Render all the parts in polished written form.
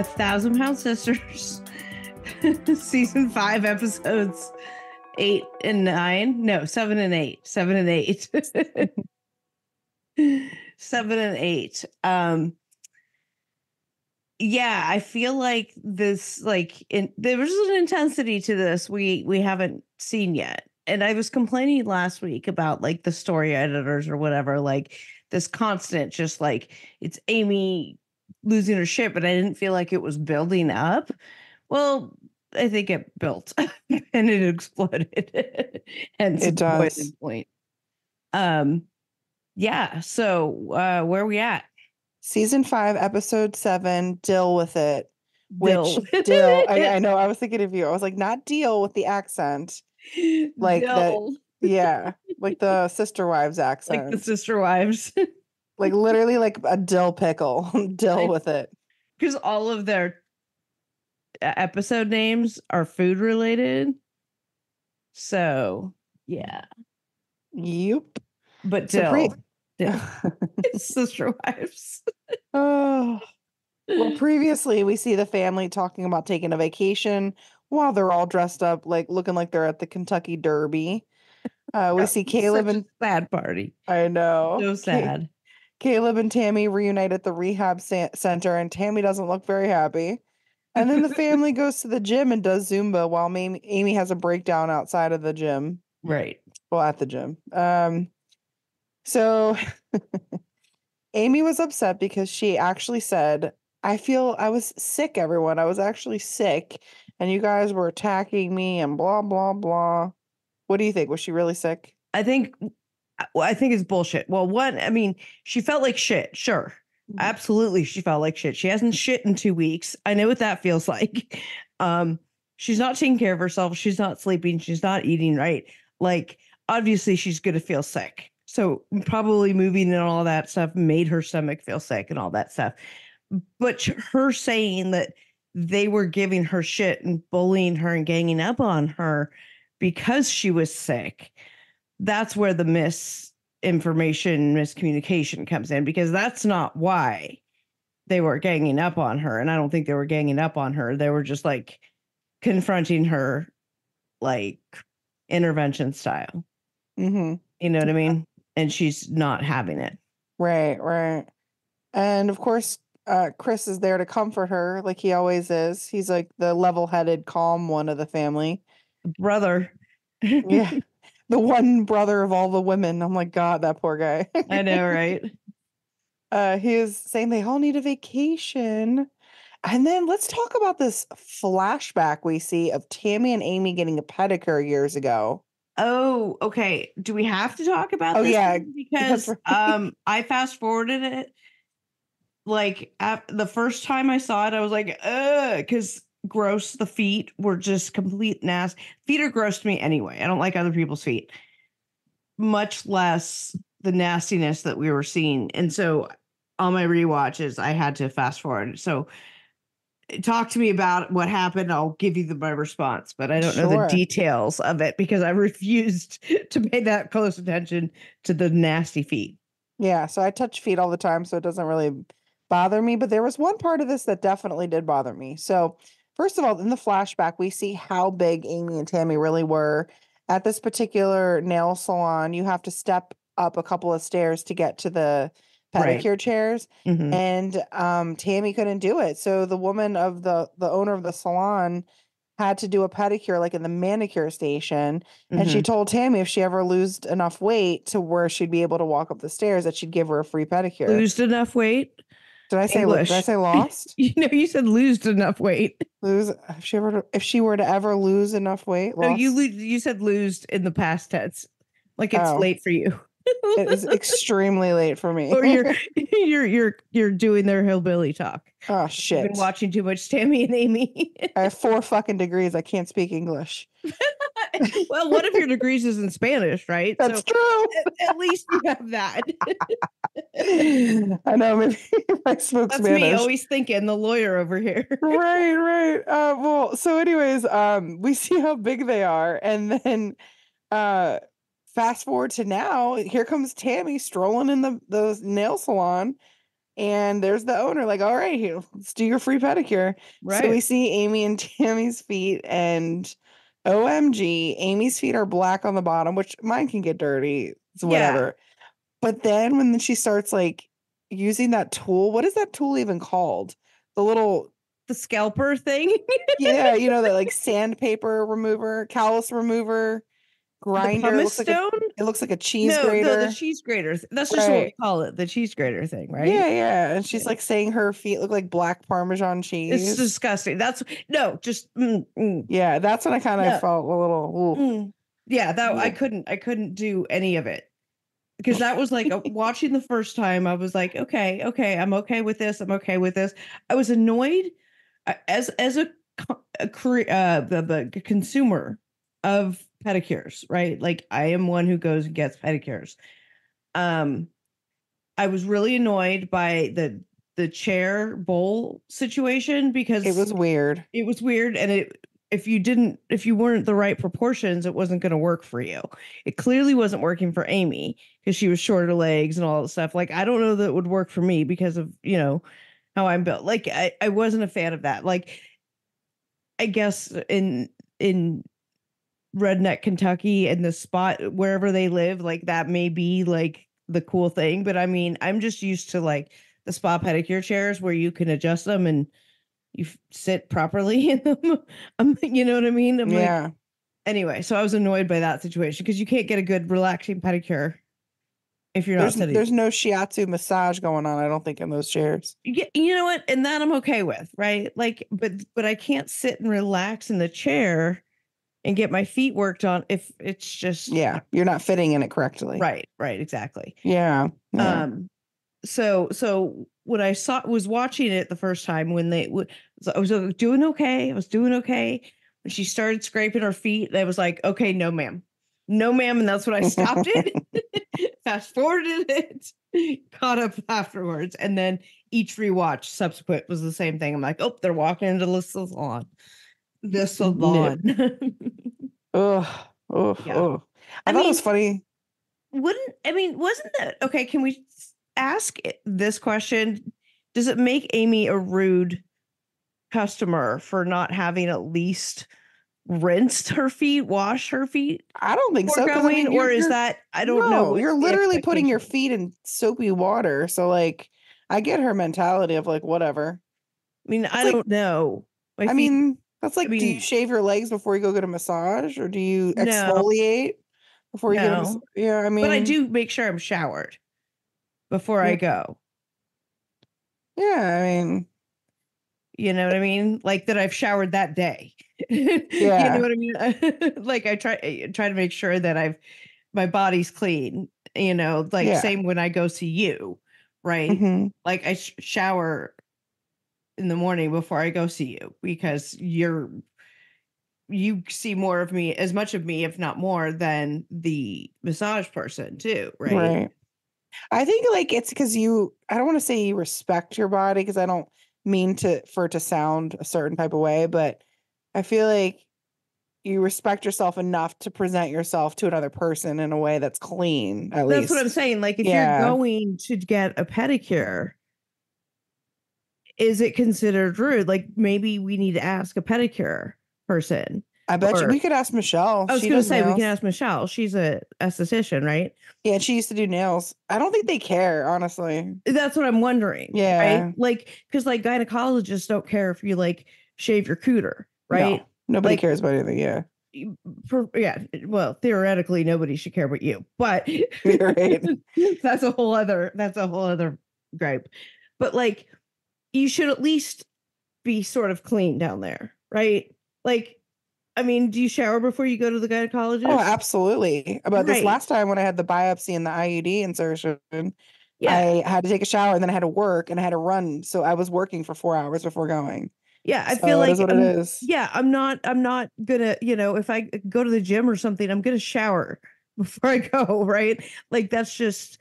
Thousand Pound Sisters, season 5, episodes 8 and 9. No, 7 and 8. 7 and 8. 7 and 8. Yeah, I feel like this, like, there was an intensity to this we haven't seen yet. And I was complaining last week about like the story editors or whatever, like this constant, just like it's Amy losing her shit, but I didn't feel like it was building up. Well, I think it built and it exploded. Hence It the does. boiling point. Yeah. So where are we at? Season 5, episode 7, Dill With It. Dill. Which Dill, I know, I was thinking of you. I was like, not deal with the accent. Like that, Dill. yeah. Like the sister wives accent. Like the sister wives. Like literally like a dill pickle. Dill with it. Because all of their episode names are food related. So yeah. Yep. But So Dill. Sister wives. Oh. Well, previously we see the family talking about taking a vacation while they're all dressed up, like looking like they're at the Kentucky Derby. We see Caleb and sad party. I know. So sad. Caleb and Tammy reunite at the rehab center, and Tammy doesn't look very happy. And then the family goes to the gym and does Zumba while Amy has a breakdown outside of the gym. Right. Well, at the gym. So Amy was upset because she actually said, I was sick, everyone. I was actually sick, and you guys were attacking me and blah, blah, blah. What do you think? Was she really sick? I think it's bullshit. Well, I mean, she felt like shit. Sure. Absolutely. She felt like shit. She hasn't shit in 2 weeks. I know what that feels like. She's not taking care of herself. She's not sleeping. She's not eating right. Like, obviously she's going to feel sick. So probably moving and all that stuff made her stomach feel sick and all that stuff. But her saying that they were giving her shit and bullying her and ganging up on her because she was sick, that's where the miscommunication comes in, because that's not why they were ganging up on her. And I don't think they were ganging up on her. They were just like confronting her, like intervention style. Mm-hmm. You know what I mean? And she's not having it. Right. And of course, Chris is there to comfort her like he always is. He's like the level-headed, calm one of the family. Brother. Yeah. The one brother of all the women. I'm like, God, that poor guy. I know, right? He is saying they all need a vacation. And then let's talk about this flashback we see of Tammy and Amy getting a pedicure years ago. Oh, okay. Do we have to talk about this? Yeah, because I fast forwarded it. Like the first time I saw it, I was like, because gross. The feet were just complete nasty. Feet are gross to me anyway. I don't like other people's feet, much less the nastiness that we were seeing. And so on my rewatches, I had to fast forward. So talk to me about what happened. I'll give you my response, but I don't know the details of it because I refused to pay that close attention to the nasty feet. Yeah, so I touch feet all the time, so it doesn't really bother me. But there was one part of this that definitely did bother me. So first of all, in the flashback, we see how big Amy and Tammy really were. At this particular nail salon, you have to step up a couple of stairs to get to the pedicure chairs. Mm-hmm. And Tammy couldn't do it. So the woman of the owner of the salon had to do a pedicure like in the manicure station. And she told Tammy if she ever lost enough weight to where she'd be able to walk up the stairs, that she'd give her a free pedicure. Lose enough weight? Did I say lost? You said lose enough weight. Lose if she were to ever lose enough weight. Lost? No, you said lose in the past tense. Like it's late for you. It is extremely late for me. Or you're doing their hillbilly talk. Oh shit. You've been watching too much Tammy and Amy. I have 4 fucking degrees. I can't speak English. Well, one of your degrees is in Spanish, right? That's true. At least you have that. I know, maybe if I spoke That's Spanish. me always thinking, the lawyer over here. Right. Well, so anyways, we see how big they are, and then fast forward to now, here comes Tammy strolling in the nail salon, And there's the owner, like, all right, here, let's do your free pedicure. So we Right. see Amy and Tammy's feet, and OMG, Amy's feet are black on the bottom, which mine can get dirty. It's Yeah. whatever. But then when she starts like using that tool, what is that tool even called? The little, The scalper thing. yeah, that like sandpaper remover, callus remover, The grinder. pumice stone? It looks like a cheese No, the grater. cheese grater. That's just what we Right. call it, the cheese grater thing, right? Yeah, yeah. And she's Yeah. like saying her feet look like black Parmesan It's cheese. disgusting. That's no, just Yeah, that's when I kind of no. felt a little, Yeah, that ooh, I couldn't do any of it. Because that was like watching the first time, I was like, okay, I'm okay with this. I'm okay with this. I was annoyed as the consumer of pedicures, right? Like I am one who goes and gets pedicures. Um, I was really annoyed by the chair bowl situation it because was weird. it was weird, and if you weren't the right proportions, it wasn't going to work for you. It clearly wasn't working for Amy because she was shorter legs and all that stuff. Like I don't know that it would work for me because of how I'm built. Like I wasn't a fan of that. Like I guess in redneck Kentucky and the spot wherever they live, like that may be like the cool thing. But I mean, I'm just used to like the spa pedicure chairs where you can adjust them and sit properly in them. You know what I mean? I'm like, Yeah. anyway, so I was annoyed by that situation because you can't get a good relaxing pedicure if you're not sitting. There's no shiatsu massage going on, I don't think, in those chairs. You know what? And that I'm okay with, right? Like, but I can't sit and relax in the chair and get my feet worked on if it's just Yeah, you're not fitting in it correctly. right, exactly. Yeah. Yeah. So when I was watching it the first time when I was doing okay. I was doing okay. When she started scraping her feet, I was like, okay, no, ma'am. No, ma'am. And that's when I stopped it, fast forwarded it, caught up afterwards. And then each rewatch subsequent was the same thing. I'm like, oh, they're walking into the salon. The Nip. salon. Ugh. Ugh. Yeah. Ugh. I I thought it mean, was funny. wasn't that okay? Can we ask this question? Does it make Amy a rude customer for not having at least rinsed her feet, washed her feet I don't think before so, because I going? mean, Or is that, I don't know no, what's you're the literally putting your expectation? feet in soapy water. So like, I get her mentality of like whatever. I mean, It's I like, don't know. My I feet, mean, that's I like, do you mean, shave your legs before you go get a massage, or do you no, exfoliate before you get a massage? no. Yeah, I But I mean, do make sure I'm showered before I yeah, go. yeah, I mean, You know what I mean? Like that I've showered that day. You know yeah, what I mean? Like I try to make sure that my body's clean, like yeah. same when I go see you, right? Hmm. Like I shower in the morning before I go see you because you see more of me, as much of me, if not more, than the massage person too, right? Right. I think like it's because I don't want to say you respect your body, because I don't mean for it to sound a certain type of way, but I feel like you respect yourself enough to present yourself to another person in a way that's clean, at That's what I'm least. saying. Like if you're Yeah. going to get a pedicure, is it considered rude? Like maybe we need to ask a pedicure person. I bet you Or we could ask Michelle. I was She going to does say we can nails. ask Michelle. She's a esthetician, right? Yeah, she used to do nails. I don't think they care, honestly. That's what I'm wondering, right? Yeah. Like, because like gynecologists don't care if you like shave your cooter, No. right? Nobody Like, cares about anything. Yeah. yeah. Well, theoretically, nobody should care but you, but You're right. that's a whole other gripe. But like, you should at least be sort of clean down there, right? Like, I mean, do you shower before you go to the Oh, gynecologist? absolutely. About this Right. last time when I had the biopsy and the IUD insertion, Yeah. I had to take a shower and then I had to work and I had to run. So I was working for 4 hours before going. Yeah, I feel So it is like what it is. I'm not gonna, if I go to the gym or something, I'm gonna shower before I go, right? Like that's just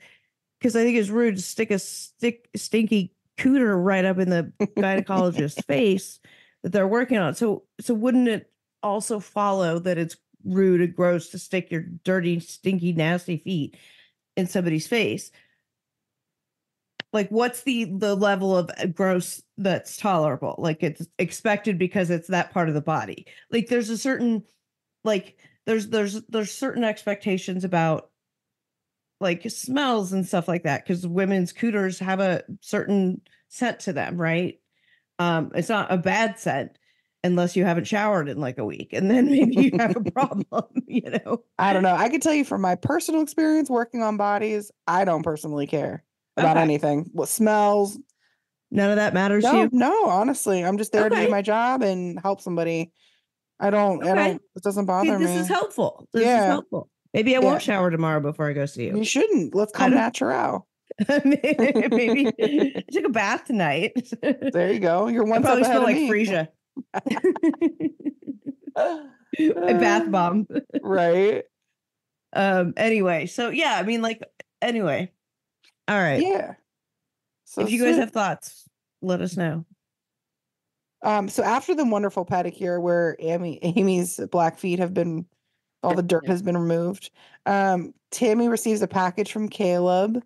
because I think it's rude to stick a stinky cooter right up in the gynecologist's face that they're working on. So wouldn't it also follow that it's rude and gross to stick your dirty, stinky, nasty feet in somebody's face? Like, what's the level of gross that's tolerable? Like, it's expected because it's that part of the body. Like, there's a certain, like, there's certain expectations about like smells and stuff like that, because women's cooters have a certain scent to them, right? It's not a bad scent unless you haven't showered in like a week, and then maybe you have a problem, you know. I don't know. I can tell you from my personal experience working on bodies, I don't personally care about Okay. anything. What smells? None of that matters to No, you. no, honestly, I'm just there to do Okay. my job and help somebody. Okay. It doesn't See, bother this is me. helpful. This is Yeah, helpful. Maybe I won't yeah. shower tomorrow before I go see you. You shouldn't. Let's I come don't. natural. Maybe I took a bath tonight. There you go. You're I one step probably ahead smell of like me. freesia. A bath bomb. Right. Anyway, so yeah, I mean, like, anyway. All right. Yeah. So If you guys sweet. have thoughts, let us know. So after the wonderful pedicure where Amy's black feet have been all the dirt has been removed, Tammy receives a package from Caleb.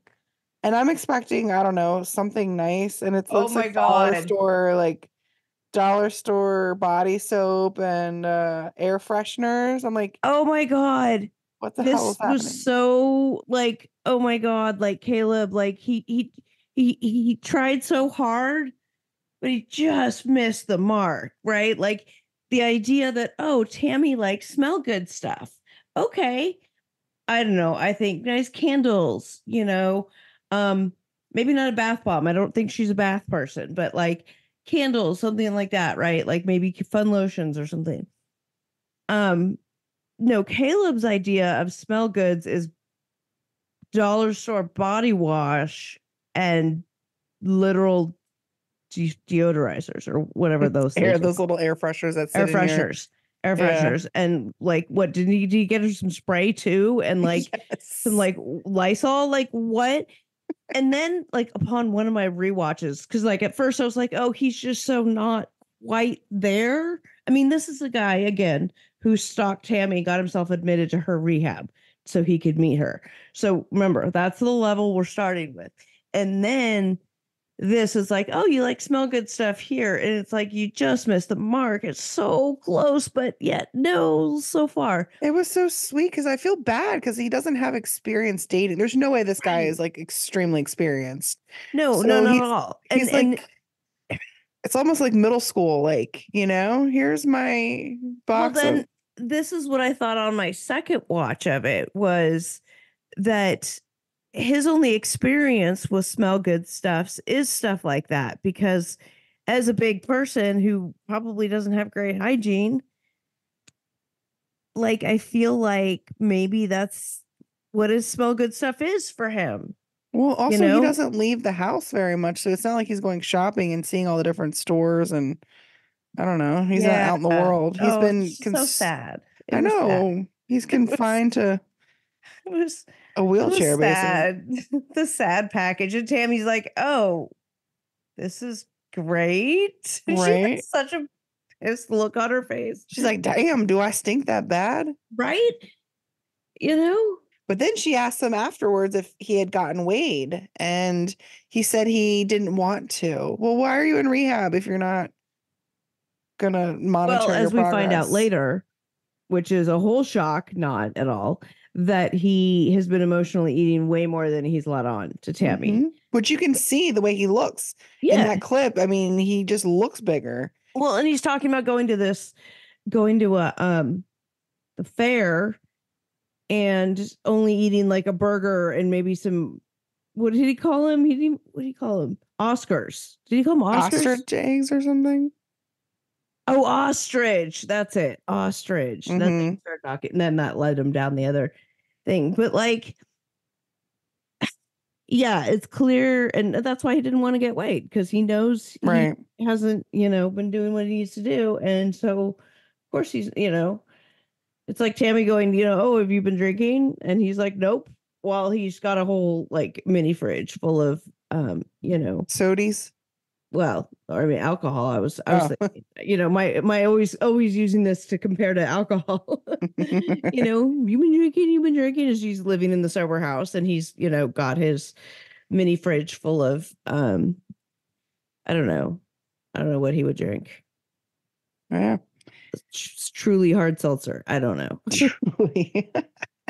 And I'm expecting, I don't know, something nice. And it Oh looks my like god. dollar store body soap and air fresheners. I'm like, Oh my god. what the hell is This was happening? so like, oh my god, like Caleb, like he tried so hard, but he just missed the mark, right? Like the idea that, oh, Tammy likes smell good stuff. Okay. I don't know. I think nice candles, you know. Um, maybe not a bath bomb. I don't think she's a bath person, but like candles, something like that, right? Like maybe fun lotions or something. Um, no, Caleb's idea of smell goods is dollar store body wash and literal deodorizers or whatever those things are Those called. little air fresheners that Air sit in your, fresheners. Air yeah. fresheners. And like, what did he get her some spray too? And like some Yes. like Lysol? Like what? And then like upon one of my rewatches, because like at first I was like, oh, he's just so not quite there. I mean, this is a guy again who stalked Tammy, got himself admitted to her rehab so he could meet her. So remember, that's the level we're starting with. And then this is like, oh, you like smell good stuff here. And it's like you just missed the mark. It's so close, but yet no, so far. It was so sweet because I feel bad because he doesn't have experience dating. There's no way this guy Right. is like extremely experienced. No, no, So not at all. he's And like it's almost like middle school, like, here's my well, box of then this is what I thought on my second watch of it was that his only experience with smell good stuffs is stuff like that, because as a big person who probably doesn't have great hygiene, like I feel like maybe that's what his smell good stuff is for him, well, you also he know? doesn't leave the house very much, so it's not like he's going shopping and seeing all the different stores and I don't know. He's not Yeah. out in the world. He's Oh, been it's so sad. It I was sad. know. He's It was confined to it was a it was wheelchair basically. sad. The sad package. And Tammy's like, oh, this is great. She had Right? such a pissed look on her face. She's like, "Damn, do I stink that bad?" Right? You know? But then she asked him afterwards if he had gotten weighed, and he said he didn't want to. Well, why are you in rehab if you're not gonna Well, monitor your as we find out progress? later, which is a whole shock, not at all, that he has been emotionally eating way more than he's let on to Tammy. Which you can see the way he looks in Yeah. that clip. I mean, he just looks bigger. Well, and he's talking about going to a the fair and only eating like a burger and maybe some, what did he call him? He didn't, what did he call him? Oscars. Did he call him Oscars? Ostrich eggs or something. Oh, ostrich. That's it. Ostrich. Then they Mm-hmm. started talking, and then that led him down the other thing. But like, yeah, it's clear, and that's why he didn't want to get weighed, because he knows he Right. hasn't, been doing what he needs to do, and so of course he's, it's like Tammy going, oh, have you been drinking? And he's like, nope. While he's got a whole like mini fridge full of, Sodies. well, or I mean, alcohol. I was Oh. thinking, my always using this to compare to alcohol. You've been drinking, as she's living in the sober house, and he's, got his mini fridge full of I don't know what he would drink. Yeah. It's truly hard seltzer. I don't know. Truly.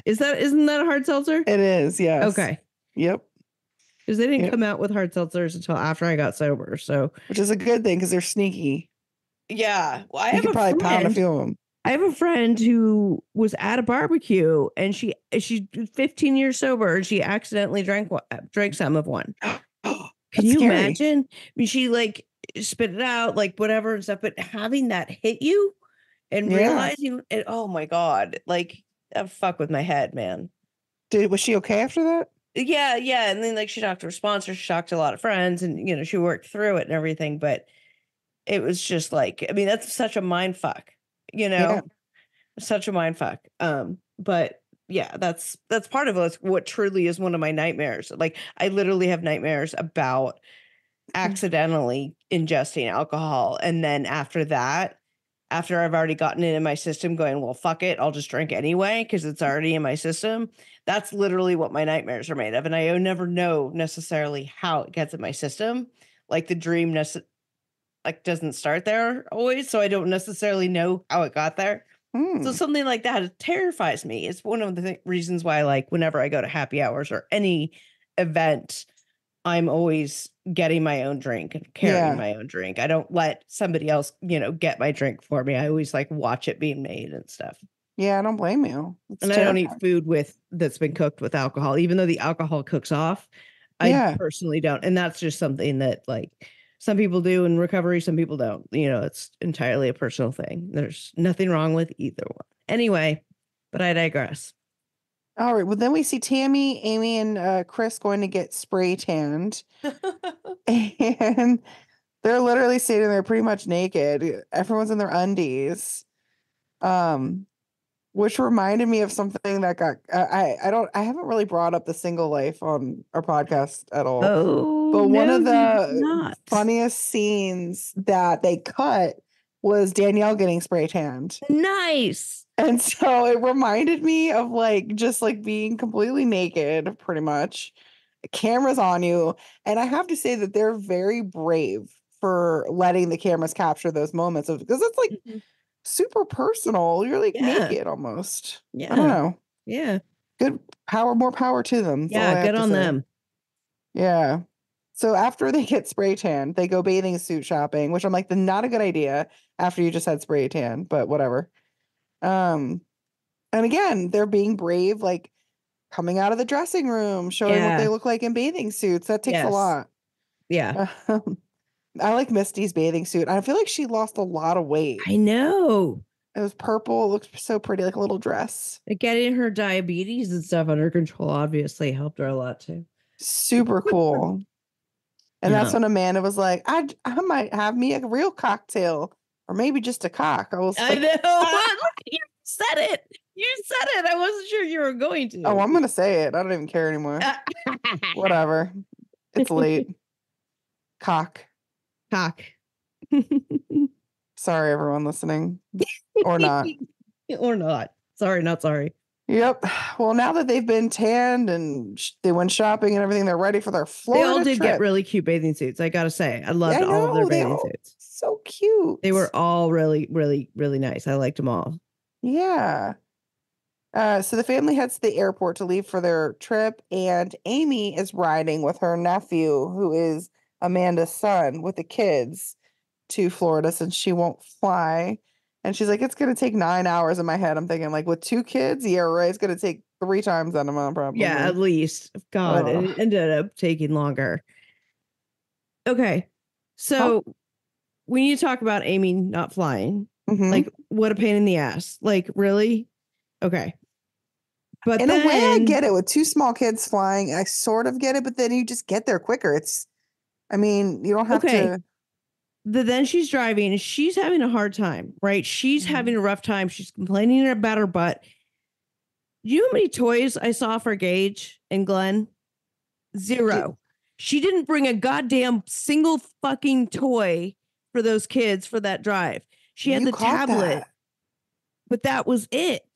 Isn't that a hard seltzer? It is, yes. Okay. Yep. Because they didn't come out with hard seltzers until after I got sober. So, which is a good thing because they're sneaky. Yeah. Well, you could probably pound a few of them. I have a friend who was at a barbecue and she's 15 years sober and she accidentally drank some of one. Can you imagine? I mean, she like spit it out, like whatever and stuff, but having that hit you and realizing it, oh my God, like that fuck with my head, man. Was she okay after that? Yeah. And then like she talked to her sponsor, she talked to a lot of friends and, you know, she worked through it and everything, but it was just like, I mean, that's such a mind fuck, you know, such a mind fuck. But yeah, that's part of what truly is one of my nightmares. Like I literally have nightmares about accidentally ingesting alcohol. And then after that, after I've already gotten it in my system going, well, fuck it, I'll just drink anyway because it's already in my system. That's literally what my nightmares are made of. And I never know necessarily how it gets in my system. Like the dream doesn't start there always. So I don't necessarily know how it got there. So something like that, it terrifies me. It's one of the reasons why, like, whenever I go to happy hours or any event, I'm always getting my own drink and carrying my own drink. I don't let somebody else, you know, get my drink for me. I always like watch it being made and stuff. Yeah, I don't blame you. And I don't eat food that's been cooked with alcohol, even though the alcohol cooks off. I personally don't. And that's just something that like some people do in recovery, some people don't. You know, it's entirely a personal thing. There's nothing wrong with either one. Anyway, but I digress. All right. Well, then we see Tammy, Amy, and Chris going to get spray tanned. And they're literally sitting there pretty much naked. Everyone's in their undies. Which reminded me of something that got I haven't really brought up the single life on our podcast at all. Oh, but one of the funniest scenes that they cut was Danielle getting spray tanned. Nice. And so it reminded me of like just like being completely naked, pretty much. Cameras on you. And I have to say that they're very brave for letting the cameras capture those moments of because it's like super personal. You're like naked almost. Yeah. I don't know. Yeah. Good power, more power to them. Yeah, good on them. Yeah. So after they get spray tan, they go bathing suit shopping, which I'm like, not a good idea after you just had spray tan, but whatever. And again, they're being brave, like coming out of the dressing room, showing what they look like in bathing suits. That takes a lot. Yeah. I like Misty's bathing suit. I feel like she lost a lot of weight. I know. It was purple. It looked so pretty, like a little dress. Getting her diabetes and stuff under control obviously helped her a lot too. Super cool. And that's when Amanda was like, I might have me a real cocktail or maybe just a cock. I know. You said it. You said it. I wasn't sure you were going to. Oh, I'm going to say it. I don't even care anymore. Whatever. It's late. Cock. Sorry, everyone listening. Or not. Or not. Sorry, not sorry. Yep. Well, now that they've been tanned and they went shopping and everything, they're ready for their Florida They all did trip. get really cute bathing suits. I gotta say, I loved all of their bathing suits. So cute. They were all really, really, really nice. I liked them all. Yeah. So the family heads to the airport to leave for their trip, and Amy is riding with her nephew, who is Amanda's son, with the kids to Florida since she won't fly. And she's like, it's going to take 9 hours. In my head, I'm thinking, like, with 2 kids? Yeah, right. It's going to take 3 times that amount, probably. Yeah, at least. God, it ended up taking longer. Okay. So when you talk about Amy not flying, like, what a pain in the ass. Like, really? Okay. But in a way, I get it. With 2 small kids flying, I sort of get it. But then you just get there quicker. I mean, you don't have to. Then she's driving and she's having a hard time, right? She's having a rough time. She's complaining about her butt. You know how many toys I saw for Gage and Glenn? 0. She didn't bring a goddamn single fucking toy for those kids for that drive. She had the tablet, but that was it.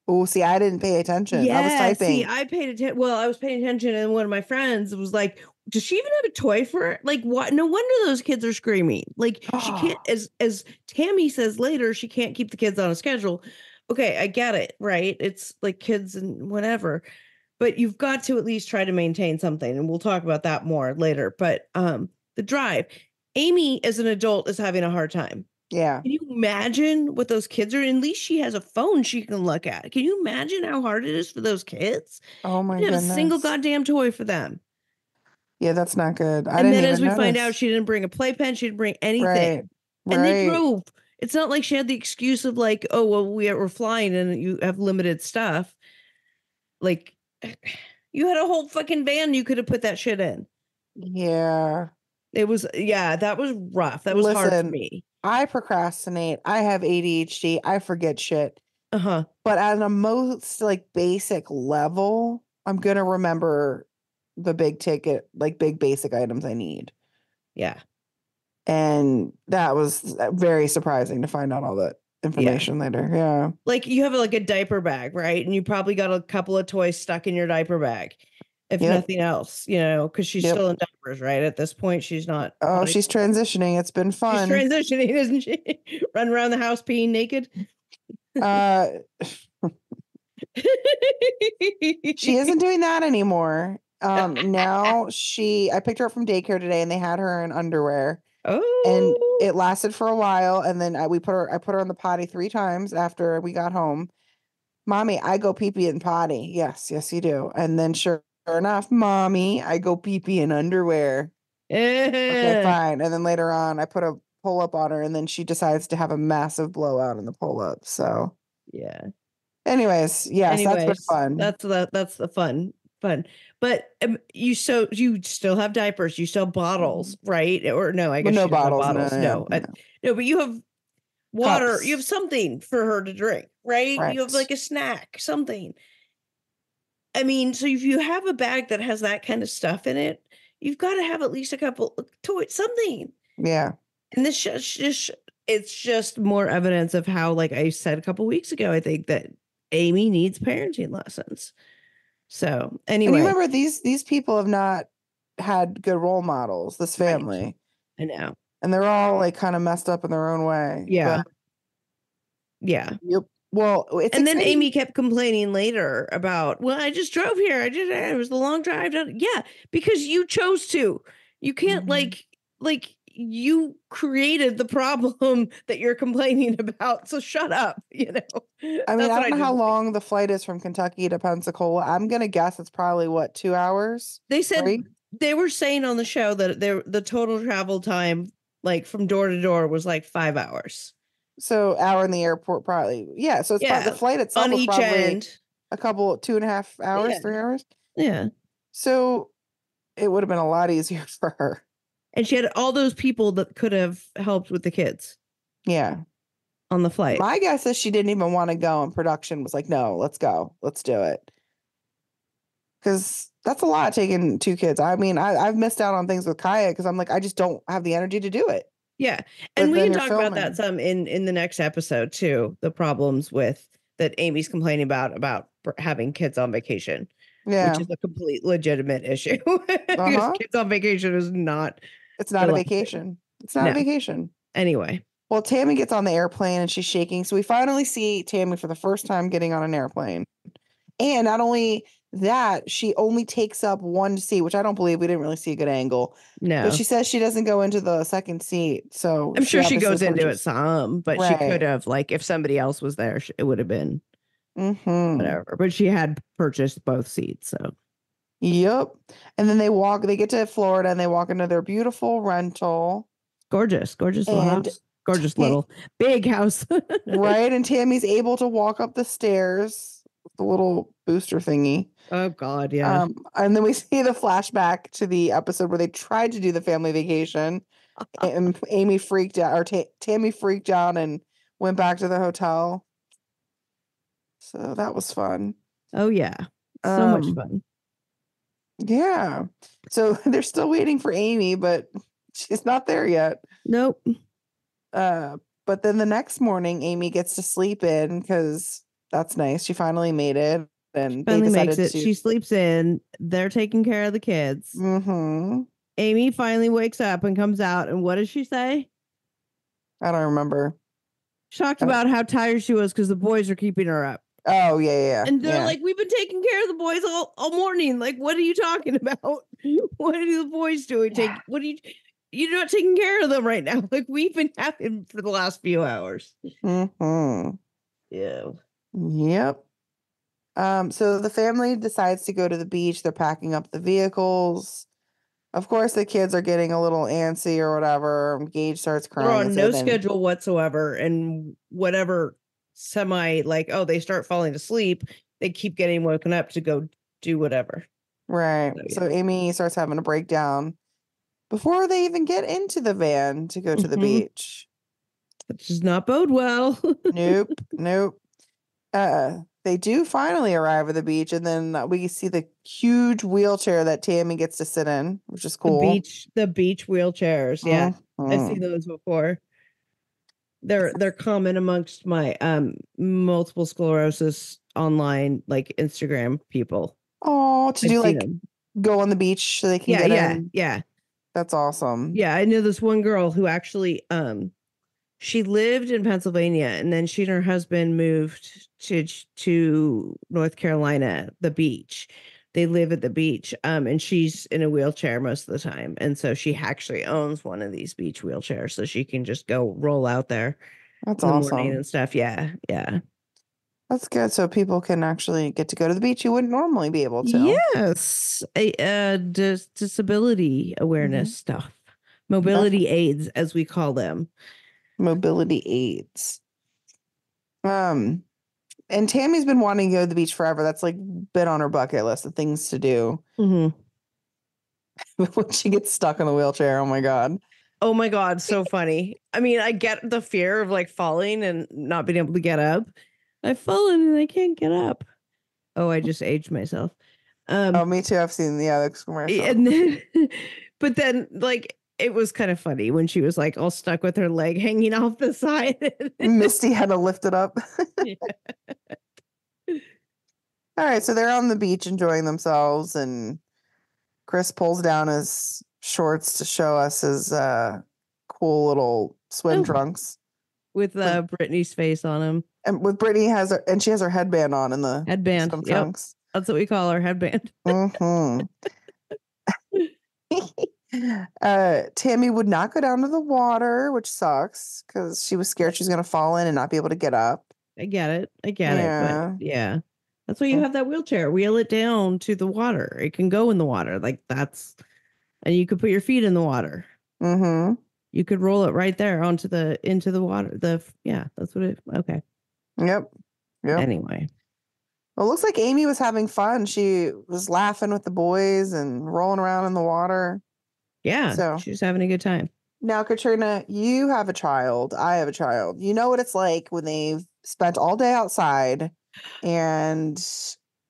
Oh, see, I didn't pay attention. I was typing. See, I paid attention. Well, I was paying attention, and one of my friends was like, does she even have a toy for it? Like, what? No wonder those kids are screaming. Like, she can't, as Tammy says later, she can't keep the kids on a schedule. Okay, I get it, right? It's like kids and whatever, but you've got to at least try to maintain something, and we'll talk about that more later. But the drive, Amy as an adult is having a hard time. Yeah. Can you imagine what those kids are? At least she has a phone she can look at. Can you imagine how hard it is for those kids? Oh You my didn't have a single goodness. goddamn toy for them. Yeah, that's not good. I And didn't then as even we find out, notice. she didn't bring a playpen, she didn't bring anything. Right. And they Right. drove. It's not like she had the excuse of like, oh, well, we're flying and you have limited stuff. Like, you had a whole fucking van you could have put that shit in. Yeah. It was, yeah, that was rough. That was hard for Listen, me. I procrastinate. I have ADHD. I forget shit. Uh-huh. But at a most like basic level, I'm gonna remember the big ticket, like big basic items I need. Yeah. And that was very surprising to find out all that Yeah. information later. Yeah. Like you have like a diaper bag, right? And you probably got a couple of toys stuck in your diaper bag, if Yep. nothing else, because she's Yep. still in diapers, right? At this point, she's not Oh, potty. she's transitioning. It's been She's fun. transitioning, isn't she? Run around the house peeing naked. Uh she isn't doing that anymore. Now I picked her up from daycare today and they had her in underwear. And Oh, it lasted for a while, and then I put her on the potty 3 times after we got home. Mommy, I go pee pee in potty. Yes, yes, you do. And then sure enough, mommy, I go pee pee in underwear. Okay, yeah, fine. And then later on, I put a pull up on her, and then she decides to have a massive blowout in the pull up. So, yeah. anyways, yes, that's been Anyways, fun. that's the fun. But you still have diapers, you still have bottles, right? Or no, I But guess no she doesn't have bottles, no, bottles. yeah, No, no. no, but you have water. You have Cups, something for her to drink, right? You have right? like a snack, something. I mean, so if you have a bag that has that kind of stuff in it, you've got to have at least a couple toys, something. Yeah. And this just it's just more evidence of how, like I said a couple weeks ago, I think that Amy needs parenting lessons. So And you anyway, remember these people have not had good role models, this right. family. I know. And they're all like kind of messed up in their own way. Yeah. But Yeah. yep. Well, it's And then exciting. Amy kept complaining later about, well, I just drove here. It was the long drive. Yeah, because you chose to. You can't Mhm. like you created the problem that you're complaining about. So shut up, I mean, That's I what don't I know did. how long the flight is from Kentucky to Pensacola. I'm gonna guess it's probably what, 2 hours? They said Right? they were saying on the show that the total travel time, like from door to door, was like 5 hours. So hour in the airport, probably. Yeah. So it's probably Yeah, the flight itself on was each probably end. a couple 2.5 hours, Yeah, 3 hours. yeah. So it would have been a lot easier for her. And she had all those people that could have helped with the kids Yeah. on the flight. My guess is she didn't even want to go, and production was like, no, let's go. Let's do it. Because that's a lot taking 2 kids. I mean, I've missed out on things with Kaya because I'm like, I just don't have the energy to do it. Yeah. And But we then can you're talk about that filming. some in the next episode too. The problems with that Amy's complaining about having kids on vacation, which Yeah. is a complete legitimate issue. Because Uh-huh. kids on vacation is not It's not a relaxing. vacation. It's not a No. vacation. Anyway. Well, Tammy gets on the airplane and she's shaking. So we finally see Tammy for the first time getting on an airplane. And not only that, she only takes up one seat, which I don't believe. We didn't really see a good angle. But No. she says she doesn't go into the second seat. So I'm she sure she obviously goes into it purchased. some, but she could Right. have, like, if somebody else was there, it would have been Mm-hmm. whatever. But she had purchased both seats, so Yep. And then they get to Florida and they walk into their beautiful rental. gorgeous little And house, gorgeous Ta- little big house. right, and Tammy's able to walk up the stairs with the little booster thingy. Oh God, yeah. And then we see the flashback to the episode where they tried to do the family vacation, and Amy freaked out, or Tammy freaked out and went back to the hotel. So that was fun. Oh yeah, so much Um, fun. yeah. So they're still waiting for Amy, but she's not there yet. Nope. Uh, but then the next morning, Amy gets to sleep in because that's nice. She finally made it. and they Finally makes decided it. to. She sleeps in. They're taking care of the kids. Mm-hmm. Amy finally wakes up and comes out. And what does she say? I don't remember. She talked about how tired she was because the boys are keeping her up. Oh, yeah. And they're like, we've been taking care of the boys all morning. Like, what are you talking about? What are the boys doing? You're not taking care of them right now. Like, we've been having for the last few hours. Mm-hmm. Yeah. Yep. So the family decides to go to the beach. They're packing up the vehicles. Of course, the kids are getting a little antsy or whatever. Gage starts They're crying. on no schedule whatsoever. And whatever they start falling asleep, they keep getting woken up to go do whatever. Right. So Amy starts having a breakdown before they even get into the van to go to the beach. That does not bode well. Nope. They do finally arrive at the beach, and then we see the huge wheelchair that Tammy gets to sit in, which is cool. The beach wheelchairs. Yeah. I've seen those before. They're common amongst my multiple sclerosis online, like Instagram people. Oh, to do like go on the beach so they can get in. Yeah. That's awesome. Yeah, I know this one girl who actually she lived in Pennsylvania, and then she and her husband moved to North Carolina, the beach. They live at the beach, and she's in a wheelchair most of the time. And so she actually owns one of these beach wheelchairs, so she can just go roll out there That's in the awesome. morning and stuff. Yeah. That's good. So people can actually get to go to the beach you wouldn't normally be able to. Yes. Disability awareness stuff. Mobility aids, as we call them. Mobility aids. And Tammy's been wanting to go to the beach forever. That's like been on her bucket list of things to do. Mm-hmm. When she gets stuck in the wheelchair, oh my god, so funny. I mean, I get the fear of like falling and not being able to get up. I've fallen and I can't get up. Oh, I just aged myself. Oh, me too. I've seen the commercial. And then, but then like it was kind of funny when she was like all stuck with her leg hanging off the side. Misty had to lift it up. Yeah. All right, so they're on the beach enjoying themselves, and Chris pulls down his shorts to show us his cool little swim trunks with Brittany's face on them. And with Brittany she has her headband on in the headband swim trunks. That's what we call our headband. Mm-hmm. Tammy would not go down to the water, which sucks because she was scared she was going to fall in and not be able to get up. I get it. But yeah, that's why you have that wheelchair. Wheel it down to the water. It can go in the water. And you could put your feet in the water. Mm-hmm. You could roll it right there into the water. That's what it. Okay. Yep. Anyway. Well, it looks like Amy was having fun. She was laughing with the boys and rolling around in the water. Yeah. So she's having a good time. Now, Katrina, you have a child. I have a child. You know what it's like when they've spent all day outside and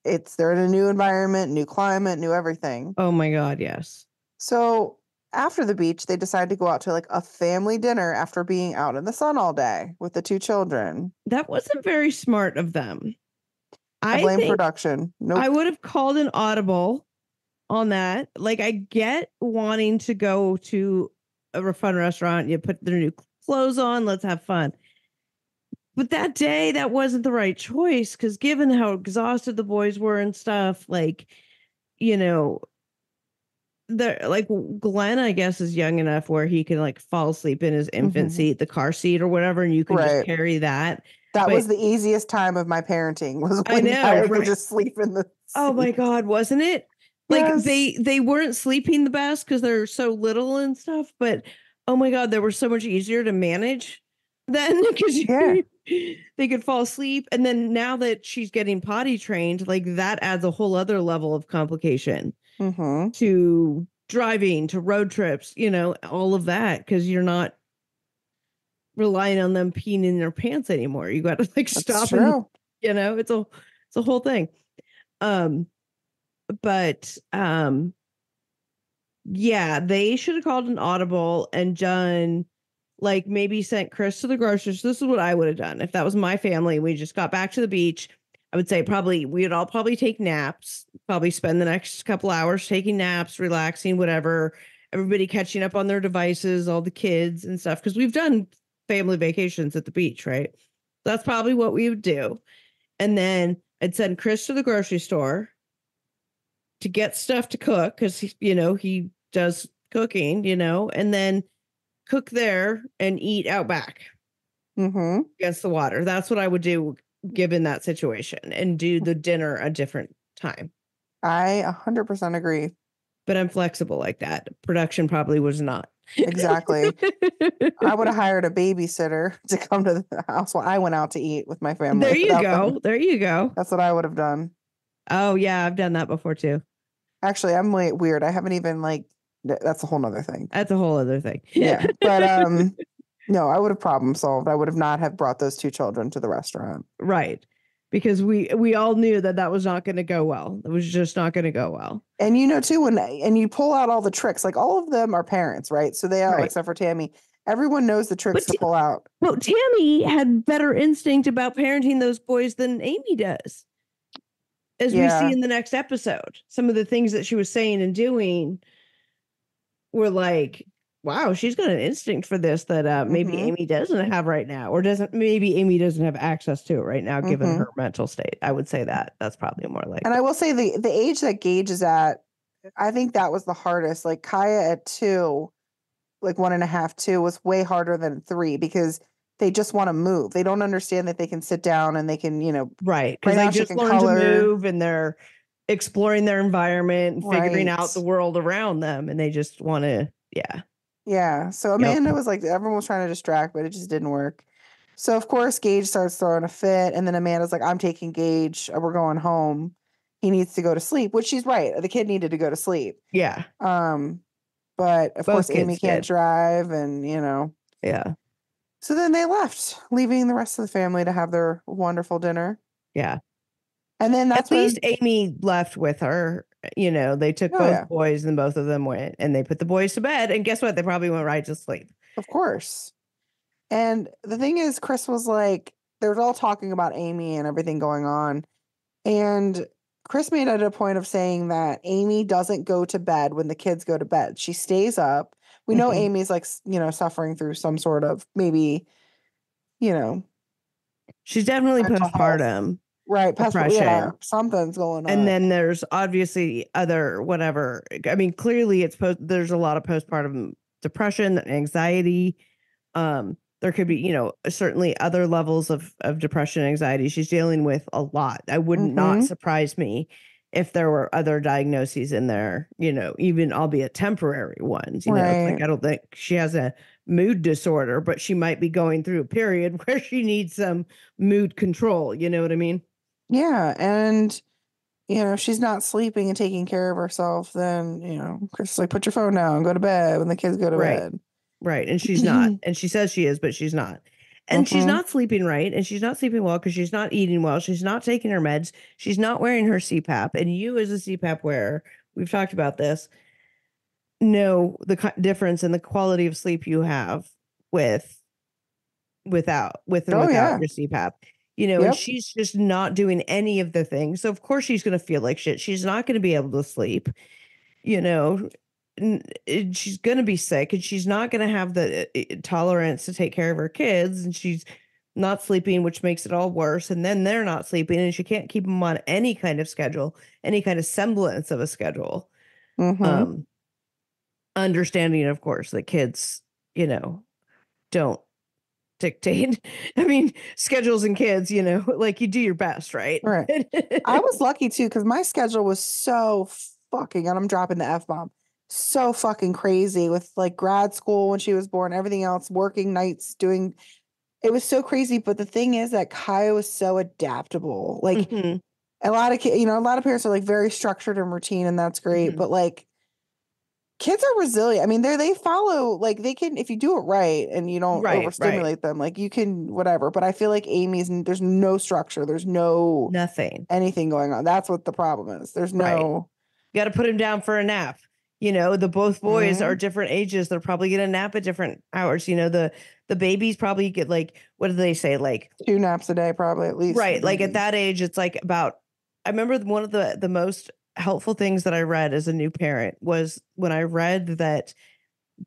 they're in a new environment, new climate, new everything. Oh my God, yes. So after the beach, they decide to go out to like a family dinner after being out in the sun all day with the two children. That wasn't very smart of them. I blame production. Nope. I would have called an audible on that. Like, I get wanting to go to a fun restaurant. You put their new clothes on. Let's have fun. But that day, that wasn't the right choice because given how exhausted the boys were and stuff, like, Glenn, I guess, is young enough where he can like fall asleep in his infant seat, the car seat or whatever, and you can just carry that. That was the easiest time of my parenting was when I could just sleep in the seat. Oh my God, wasn't it? Like they weren't sleeping the best because they're so little and stuff, but oh my God, they were so much easier to manage then because they could fall asleep. And then now that she's getting potty trained, like that adds a whole other level of complication to driving, to road trips, all of that, because you're not relying on them peeing in their pants anymore. You got to like stop and it's a whole thing. They should have called an audible and done like maybe sent Chris to the grocery store. This is what I would have done if that was my family. We just got back to the beach. I would say probably we'd all probably take naps, probably spend the next couple hours taking naps, relaxing, whatever. Everybody catching up on their devices, all the kids and stuff, because we've done family vacations at the beach, right? That's probably what we would do. And then I'd send Chris to the grocery store to get stuff to cook because, he does cooking, and then cook there and eat out back against the water. That's what I would do given that situation, and do the dinner a different time. I 100% agree. But I'm flexible like that. Production probably was not. Exactly. I would have hired a babysitter to come to the house while I went out to eat with my family. There you go. There you go. That's what I would have done. Oh, yeah. I've done that before, too. Actually, I'm weird. I haven't even that's a whole nother thing. That's a whole other thing. Yeah. But no, I would have problem solved. I would have not have brought those two children to the restaurant. Right. Because we all knew that was not going to go well. It was just not going to go well. And too, and you pull out all the tricks, like all of them are parents, right? So they are, right. except for Tammy. Everyone knows the tricks to pull out. Well, Tammy had better instinct about parenting those boys than Amy does. As we see in the next episode, some of the things that she was saying and doing were like, wow, she's got an instinct for this that maybe Amy doesn't have right now, or maybe Amy doesn't have access to it right now, given her mental state. I would say that's probably more like. And I will say the age that Gage is at, I think that was the hardest. Like Kaya at 2, like 1.5, 2 was way harder than 3 because they just want to move. They don't understand that they can sit down and they can, right. Because they just learn to move and they're exploring their environment and figuring out the world around them. And they just want to, Yeah. So Amanda was like, everyone was trying to distract, but it just didn't work. So of course, Gage starts throwing a fit. And then Amanda's like, I'm taking Gage. We're going home. He needs to go to sleep, which she's right. The kid needed to go to sleep. Yeah. But of course, Amy can't drive and, Yeah. So then they left, leaving the rest of the family to have their wonderful dinner. Yeah. And then that's at least Amy left with her. They took both boys and both of them went and they put the boys to bed. And guess what? They probably went right to sleep. Of course. And the thing is, Chris was like, they were all talking about Amy and everything going on. And Chris made it a point of saying that Amy doesn't go to bed when the kids go to bed. She stays up. We know Amy's like, suffering through some sort of maybe, she's definitely postpartum. Right. Yeah, something's going on. And then there's obviously other whatever. I mean, clearly there's a lot of postpartum depression, anxiety. There could be, certainly other levels of depression and anxiety. She's dealing with a lot. I would not surprise me if there were other diagnoses in there, even albeit temporary ones. It's like, I don't think she has a mood disorder, but she might be going through a period where she needs some mood control. You know what I mean? Yeah. And, if she's not sleeping and taking care of herself, then, Chris is like, put your phone down and go to bed when the kids go to bed. Right. And she's not. And she says she is, but she's not. And she's not sleeping right. And she's not sleeping well because she's not eating well. She's not taking her meds. She's not wearing her CPAP. And you as a CPAP wearer, we've talked about this, know the difference in the quality of sleep you have with and without your CPAP. And she's just not doing any of the things. So of course she's going to feel like shit. She's not going to be able to sleep. She's going to be sick and she's not going to have the tolerance to take care of her kids, and she's not sleeping, which makes it all worse. And then they're not sleeping and she can't keep them on any kind of schedule, any kind of semblance of a schedule. Understanding, of course, that kids, don't dictate. I mean, schedules and kids, like you do your best, right? Right. I was lucky too, because my schedule was so fucking, and I'm dropping the F-bomb, so fucking crazy with like grad school when she was born, everything else, working nights, it was so crazy. But the thing is that Kaya was so adaptable. Like a lot of a lot of parents are like very structured and routine, and that's great. But like kids are resilient. I mean, they follow, like they can, if you do it right and you don't overstimulate them, like you can whatever. But I feel like there's no structure. There's nothing, anything going on. That's what the problem is. There's no. You got to put him down for a nap. The both boys are Mhm. different ages. They're probably going to nap at different hours. The babies probably get like, what do they say? Like, 2 naps a day, probably at least for the right. Like at babies. that age, it's like about, I remember one of the most helpful things that I read as a new parent was when I read that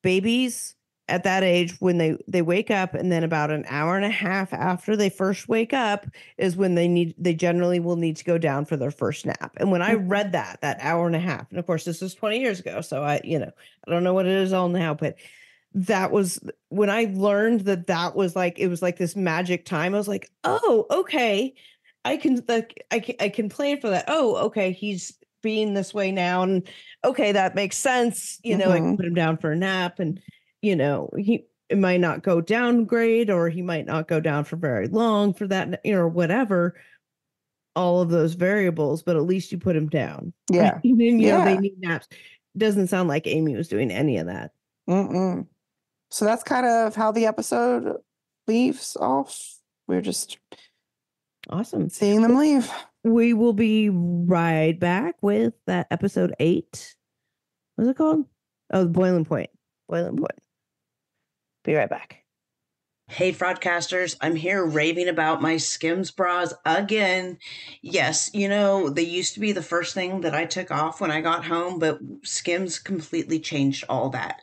babies at that age, when they wake up, and then about an hour and a half after they first wake up is when they generally will need to go down for their first nap. And when I Mhm. read that hour and a half, and of course this was 20 years ago, so I don't know what it is all now, but that was when I learned that was like, it was like this magic time. I was like, oh, okay, I can plan for that. Oh, okay, he's being this way now, and okay, that makes sense. I can Mhm. put him down for a nap, and he it might not go down great, or he might not go down for very long for that, or whatever, all of those variables, but at least you put him down. Right. Yeah. And then, they Yeah. need naps. Doesn't sound like Amy was doing any of that. Mm-mm. So that's kind of how the episode leaves off. We're just Awesome. seeing them leave. We will be right back with that episode 8. What's it called? Oh, Boiling Point. Boiling Point. Be right back. Hey, Fraudcasters, I'm here raving about my Skims bras again. Yes, they used to be the first thing that I took off when I got home, but Skims completely changed all that.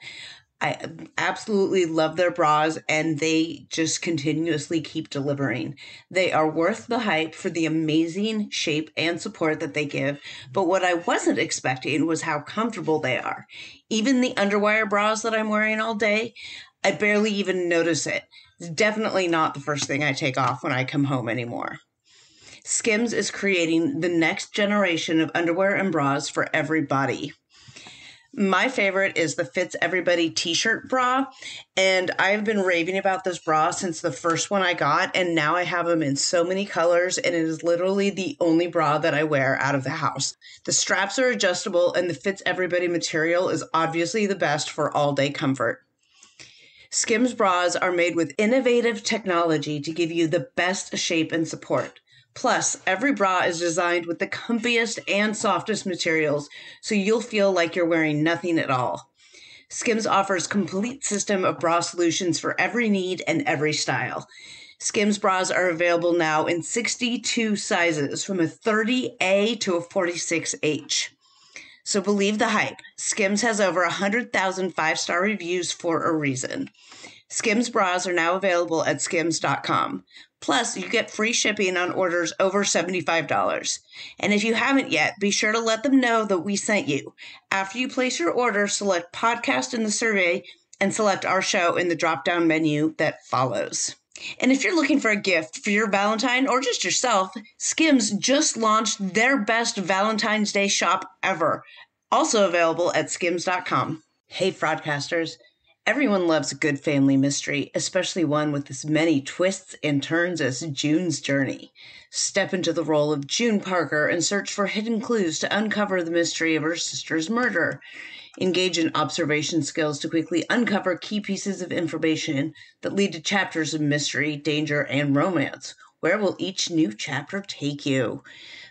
I absolutely love their bras, and they just continuously keep delivering. They are worth the hype for the amazing shape and support that they give, but what I wasn't expecting was how comfortable they are. Even the underwire bras that I'm wearing all day, I barely even notice it. It's definitely not the first thing I take off when I come home anymore. Skims is creating the next generation of underwear and bras for everybody. My favorite is the Fits Everybody t-shirt bra, and I've been raving about this bra since the first one I got, and now I have them in so many colors, and it is literally the only bra that I wear out of the house. The straps are adjustable, and the Fits Everybody material is obviously the best for all-day comfort. Skims bras are made with innovative technology to give you the best shape and support. Plus, every bra is designed with the comfiest and softest materials, so you'll feel like you're wearing nothing at all. Skims offers complete system of bra solutions for every need and every style. Skims bras are available now in 62 sizes, from a 30A to a 46H. So believe the hype. Skims has over 100,000 five-star reviews for a reason. Skims bras are now available at skims.com. Plus, you get free shipping on orders over $75. And if you haven't yet, be sure to let them know that we sent you. After you place your order, select podcast in the survey and select our show in the drop-down menu that follows. And if you're looking for a gift for your Valentine or just yourself, Skims just launched their best Valentine's Day shop ever. Also available at skims.com. Hey, Fraudcasters. Everyone loves a good family mystery, especially one with as many twists and turns as June's Journey. Step into the role of June Parker and search for hidden clues to uncover the mystery of her sister's murder. Engage in observation skills to quickly uncover key pieces of information that lead to chapters of mystery, danger, and romance. Where will each new chapter take you?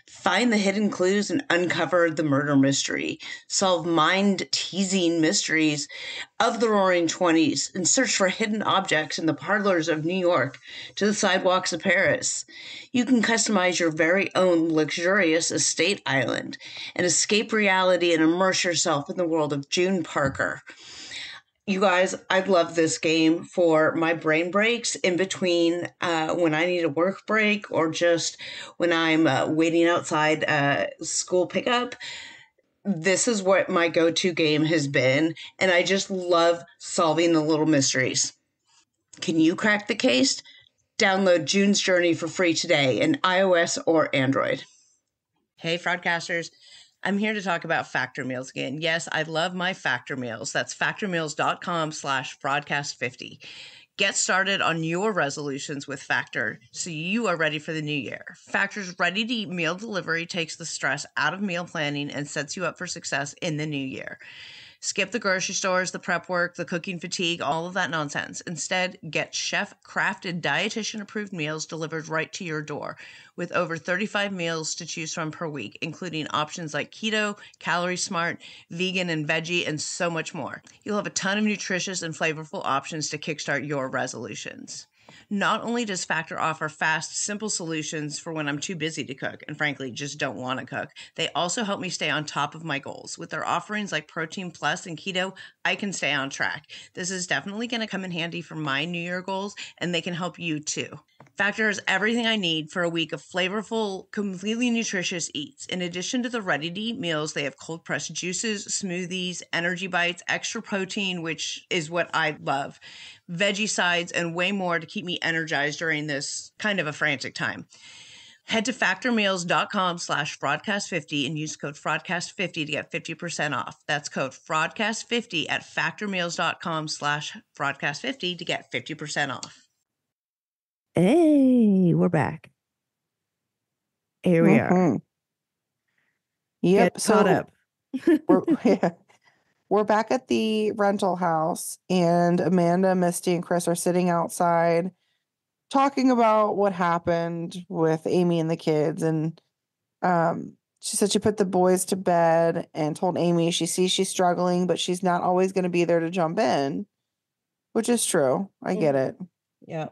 Find the hidden clues and uncover the murder mystery. Solve mind-teasing mysteries of the Roaring Twenties and search for hidden objects in the parlors of New York to the sidewalks of Paris. You can customize your very own luxurious estate island and escape reality and immerse yourself in the world of June Parker. You guys, I love this game for my brain breaks in between when I need a work break or just when I'm waiting outside school pickup. This is what my go-to game has been, and I just love solving the little mysteries. Can you crack the case? Download June's Journey for free today in iOS or Android. Hey, Fraudcasters. I'm here to talk about Factor Meals again. Yes, I love my Factor Meals. That's factormeals.com/Fraudcast50. Get started on your resolutions with Factor so you are ready for the new year. Factor's ready-to-eat meal delivery takes the stress out of meal planning and sets you up for success in the new year. Skip the grocery stores, the prep work, the cooking fatigue, all of that nonsense. Instead, get chef-crafted, dietitian-approved meals delivered right to your door with over 35 meals to choose from per week, including options like keto, calorie smart, vegan and veggie, and so much more. You'll have a ton of nutritious and flavorful options to kickstart your resolutions. Not only does Factor offer fast, simple solutions for when I'm too busy to cook and frankly just don't want to cook, they also help me stay on top of my goals. With their offerings like Protein Plus and Keto, I can stay on track. This is definitely going to come in handy for my New Year goals, and they can help you too. Factor has everything I need for a week of flavorful, completely nutritious eats. In addition to the ready-to-eat meals, they have cold-pressed juices, smoothies, energy bites, extra protein, which is what I love, veggie sides, and way more to keep me energized during this kind of a frantic time. Head to factormeals.com/Fraudcast50 and use code Fraudcast50 to get 50% off. That's code Fraudcast50 at factormeals.com/Fraudcast50 to get 50% off. Hey, we're back. Here we are. Yep. Get caught up. We're back at the rental house, and Amanda, Misty, and Chris are sitting outside talking about what happened with Amy and the kids. And she said she put the boys to bed and told Amy she sees she's struggling, but she's not always going to be there to jump in, which is true. I get it. Yeah.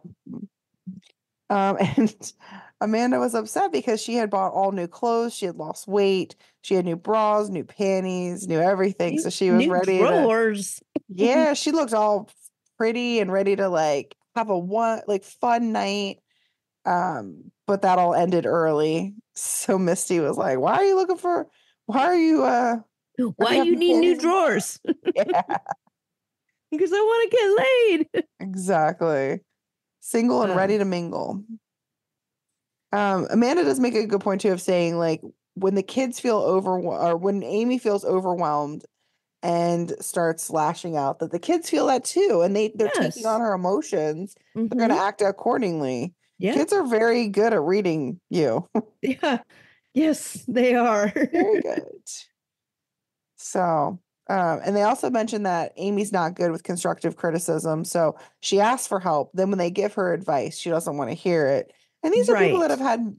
And Amanda was upset because she had bought all new clothes. She had lost weight. She had new bras, new panties, new everything. So she was New ready drawers. Yeah, she looked all pretty and ready to have a fun night. But that all ended early. So Misty was like, why are you Why you need new drawers? Yeah, Because I want to get laid. exactly. Single and ready to mingle. Amanda does make a good point too of saying when the kids feel or when Amy feels overwhelmed and starts lashing out, that the kids feel that too, and they're taking on her emotions. They're going to act accordingly. Yeah. Kids are very good at reading you. Yeah. Yes, they are. Very good. So, and they also mentioned that Amy's not good with constructive criticism. So she asks for help. Then when they give her advice, she doesn't want to hear it. And these are people that have had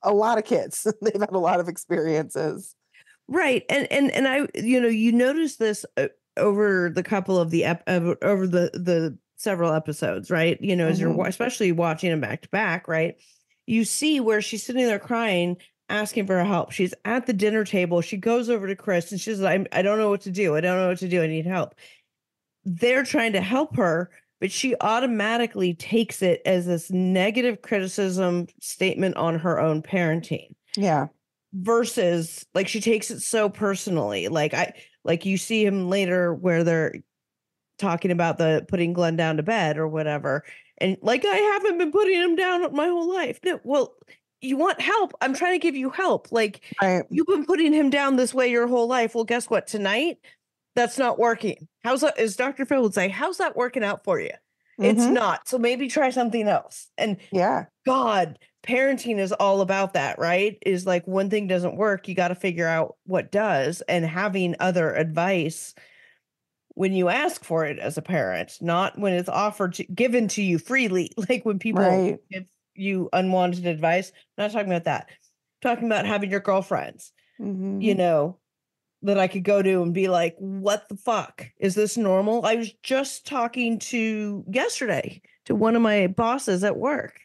a lot of kids. They've had a lot of experiences. Right. And I, you notice this over the couple of over the several episodes, right? As you're especially watching them back to back, right? You see where she's sitting there crying, asking for help. She's at the dinner table. She goes over to Chris and she's like, I don't know what to do. I don't know what to do. I need help. They're trying to help her, but she automatically takes it as this negative criticism statement on her own parenting. Yeah. Versus she takes it so personally. You see him later where they're talking about the putting Glenn down to bed or whatever. And I haven't been putting him down my whole life. No, well, you want help. I'm trying to give you help. You've been putting him down this way your whole life. Well, guess what? Tonight, that's not working. As Dr. Phil would say, how's that working out for you? It's not. So maybe try something else. And God, parenting is all about that, right? Is one thing doesn't work, you got to figure out what does, and having other advice when you ask for it as a parent, not when it's given to you freely. When people give you unwanted advice. I'm not talking about that. I'm talking about having your girlfriends, that I could go to and be like, what the fuck? Is this normal? I was just talking yesterday to one of my bosses at work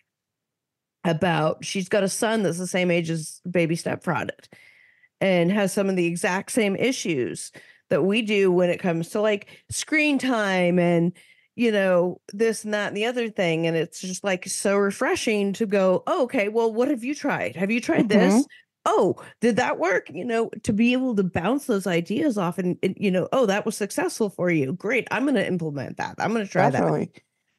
about, she's got a son that's the same age as baby step frauded and has some of the exact same issues that we do when it comes to screen time and, this and that and the other thing. And it's just so refreshing to go, oh, okay, well, what have you tried? Have you tried this? Oh, did that work? To be able to bounce those ideas off and oh, that was successful for you. Great. I'm going to implement that. I'm going to try that.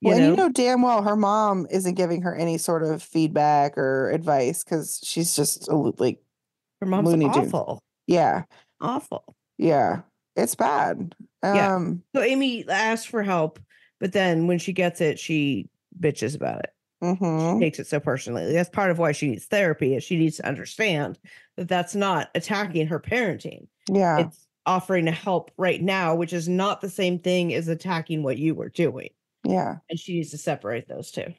Well, and damn well her mom isn't giving her any sort of feedback or advice because she's just her mom's awful. Yeah. Awful. Yeah. It's bad. Yeah. So Amy asked for help, but then when she gets it, she bitches about it. She takes it so personally. That's part of why she needs therapy, is she needs to understand that that's not attacking her parenting. Yeah. It's offering to help right now, which is not the same thing as attacking what you were doing. Yeah. And she needs to separate those two.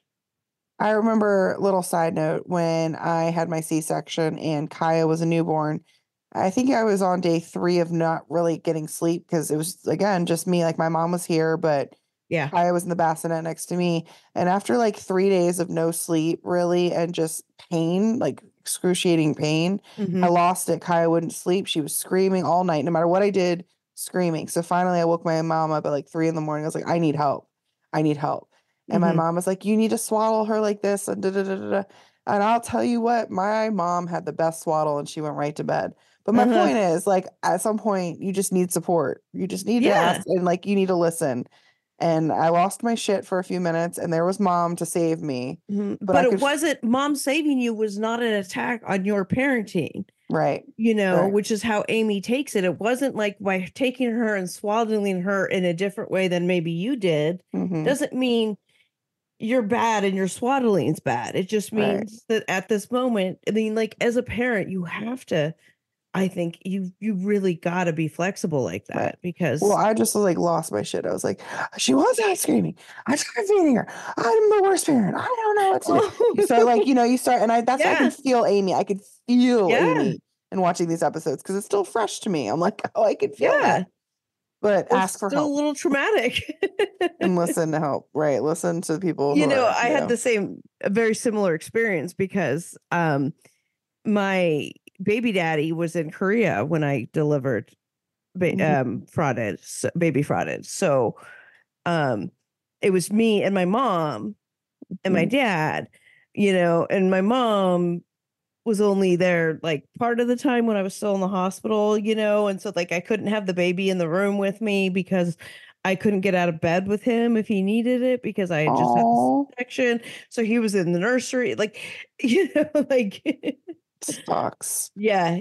I remember, little side note, when I had my C-section and Kaya was a newborn, I think I was on day 3 of not really getting sleep because it was, again, just me. Like, my mom was here, but Yeah. Kaya was in the bassinet next to me. And after like 3 days of no sleep, really, and just pain, like excruciating pain, I lost it. Kaya wouldn't sleep. She was screaming all night, no matter what I did, screaming. So finally, I woke my mom up at like 3 a.m. I was like, I need help. I need help. And my mom was like, you need to swaddle her like this. And da, da, da, da, da. And I'll tell you what, my mom had the best swaddle and she went right to bed. But my point is, like, at some point, you just need support. You just need to ask, and like, you need to listen. And I lost my shit for a few minutes, and there was mom to save me. But it wasn't mom saving you was not an attack on your parenting. Right. You know, Right. which is how Amy takes it. It wasn't like by taking her and swaddling her in a different way than maybe you did, doesn't mean you're bad and your swaddling's bad. It just means that at this moment, I mean, like, as a parent, you have to, I think you really got to be flexible like that because. Well, I just like lost my shit. I was like, she was out screaming. I started feeding her. I'm the worst parent. I don't know what to do. So like, you start, and that's why I can feel Amy. I could feel Amy in watching these episodes because it's still fresh to me. I'm like, oh, I could feel that. But it's ask for help. Still a little traumatic. And listen to help. Right. Listen to people. I had a very similar experience because my baby daddy was in Korea when I delivered baby frauded. So it was me and my mom and my dad, and my mom was only there like part of the time when I was still in the hospital, and so like I couldn't have the baby in the room with me because I couldn't get out of bed with him if he needed it because I had just had the C-section. So he was in the nursery, like, like sucks. Yeah.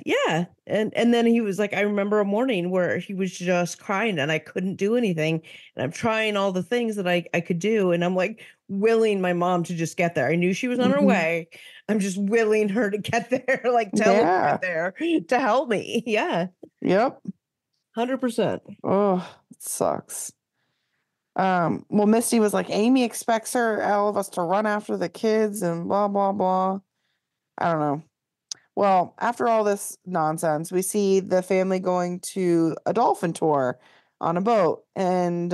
And then he was like, I remember a morning where he was just crying and I couldn't do anything. And I'm trying all the things that I could do. And I'm like willing my mom to just get there. I knew she was on her way. I'm just willing her to get there, like tell her to get there to help me. Yeah. Yep. 100%. Oh, it sucks. Well, Misty was like, Amy expects all of us to run after the kids and blah, blah, blah. I don't know. Well, after all this nonsense, we see the family going to a dolphin tour on a boat. And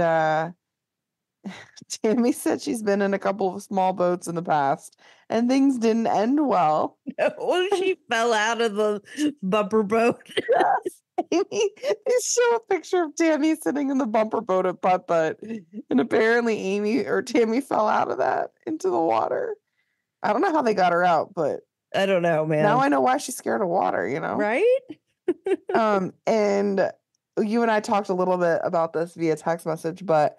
Tammy said she's been in a couple of small boats in the past and things didn't end well. Well, she fell out of the bumper boat. Yes. Amy, they show a picture of Tammy sitting in the bumper boat at Putt Putt. And apparently Amy or Tammy fell out of that into the water. I don't know how they got her out, but I don't know, man. now I know why she's scared of water, Right? And you and I talked a little bit about this via text message, but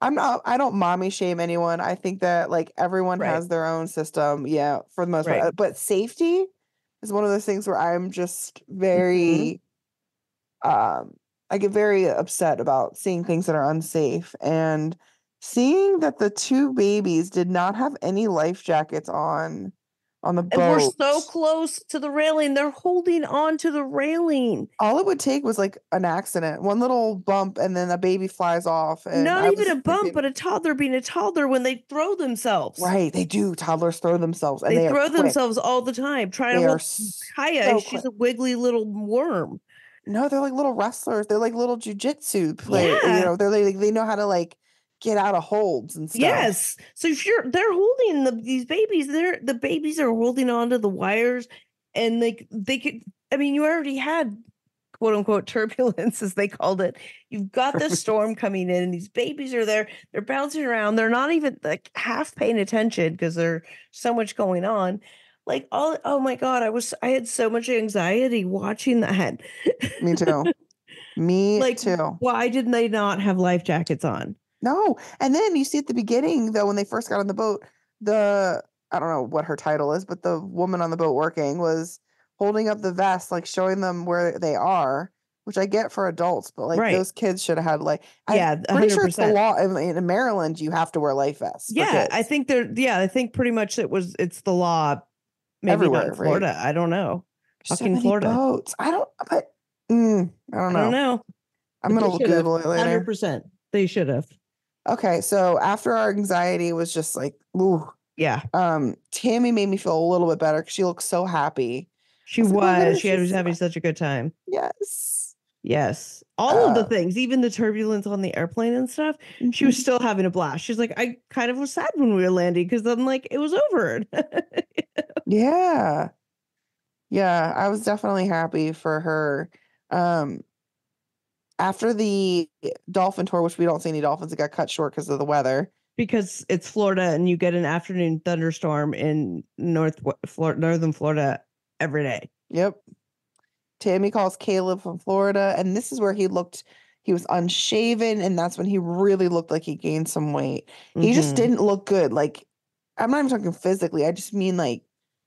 I don't mommy shame anyone. I think that like everyone has their own system. Yeah, for the most part. But safety is one of those things where I'm just very, I get very upset about seeing things that are unsafe and seeing that the 2 babies did not have any life jackets on the boat. And we're so close to the railing. They're holding on to the railing. All it would take was like an accident, one little bump, and then a baby flies off. And not even a bump, but a toddler being a toddler when they throw themselves. Right, they do. Toddlers throw themselves, and they throw themselves all the time. Trying to hold Kaya. She's a wiggly little worm. No, they're like little wrestlers. They're like little jujitsu players. Yeah. They know how to like get out of holds and stuff. Yes. So they're holding these babies. The babies are holding on to the wires, and they could. I mean, you already had quote unquote turbulence, as they called it. You've got this storm coming in, and these babies are there. They're bouncing around. They're not even like half paying attention because there's so much going on. Like oh my God, I had so much anxiety watching that. Me too. Me too. Why didn't they not have life jackets on? No. And then you see at the beginning, though, when they first got on the boat, I don't know what her title is, but the woman on the boat working was holding up the vest, like showing them where they are, which I get for adults, but like those kids should have had like, I'm pretty 100%. Sure it's the law. In Maryland, you have to wear life vests. Yeah, I think I think pretty much it's the law. Maybe everywhere, not in Florida. Right? I don't know. Fucking Florida boats. I don't I don't know. know. I'm But going they to should have. Google it later. 100%. They should have. Okay, so after our anxiety was just like, ooh, Yeah. Tammy made me feel a little bit better because she looked so happy. She I like, "Look at her, was. She was she's having so-" such a good time. Yes. Yes. All of the things, even the turbulence on the airplane and stuff, she was still having a blast. She's like, I kind of was sad when we were landing because I'm like, it was over. Yeah. Yeah, I was definitely happy for her. Um, after the dolphin tour, which we don't see any dolphins, it got cut short because of the weather. Because it's Florida and you get an afternoon thunderstorm in northern Florida every day. Yep. Tammy calls Caleb from Florida, and this is where he was unshaven, and that's when he really looked like he gained some weight. He just didn't look good. Like, I'm not even talking physically, I just mean like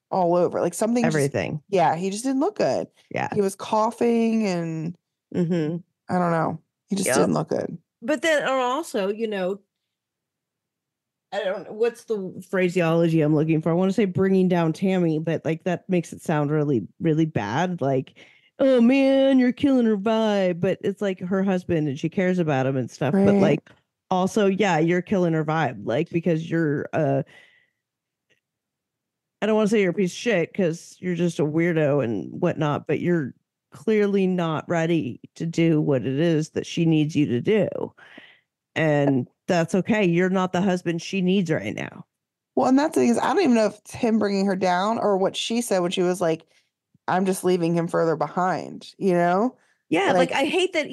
all over. Like something Everything. yeah, he just didn't look good. Yeah. He was coughing and I don't know. He just didn't look good. But then also, I don't know what's the phraseology I'm looking for. I want to say bringing down Tammy, but like that makes it sound really, really bad. Like, oh man, you're killing her vibe. But it's like her husband and she cares about him and stuff. But like, also, yeah, you're killing her vibe. Like, because you're, I don't want to say you're a piece of shit because you're just a weirdo and whatnot, but you're clearly not ready to do what it is that she needs you to do. And that's okay. You're not the husband she needs right now. Well, and that's the thing is, I don't even know if it's him bringing her down or what she said when she was like, I'm just leaving him further behind, you know? Yeah, like I hate that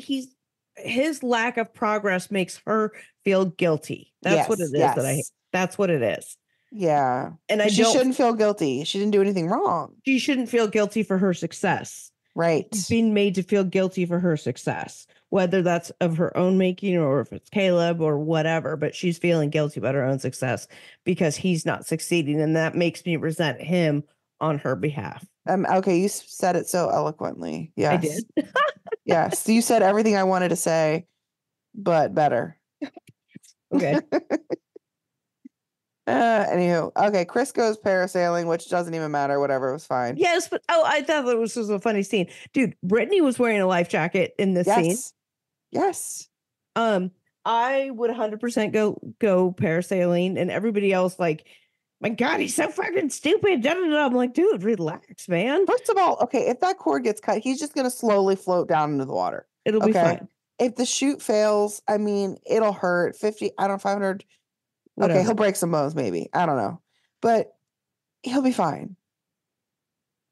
his lack of progress makes her feel guilty. That's what it is that I hate. That's what it is. Yeah. And she shouldn't feel guilty. She didn't do anything wrong. She shouldn't feel guilty for her success. Right. Being made to feel guilty for her success, whether that's of her own making or if it's Caleb or whatever, but she's feeling guilty about her own success because he's not succeeding. And that makes me resent him on her behalf. Okay, you said it so eloquently. Yes. I did. Yes. You said everything I wanted to say, but better. Okay. Anywho, okay, Chris goes parasailing, which doesn't even matter. Whatever, it was fine. Yes, but I thought that was a funny scene, dude. Brittany was wearing a life jacket in this scene. Yes. I would 100% go parasailing, and everybody else like, my God, he's so fucking stupid. I'm like, dude, relax, man. First of all, okay, if that cord gets cut, he's just gonna slowly float down into the water. It'll be fine. If the chute fails, I mean, it'll hurt. 50, I don't know, 500. Whatever. Okay, he'll break some bones, maybe. I don't know. But he'll be fine.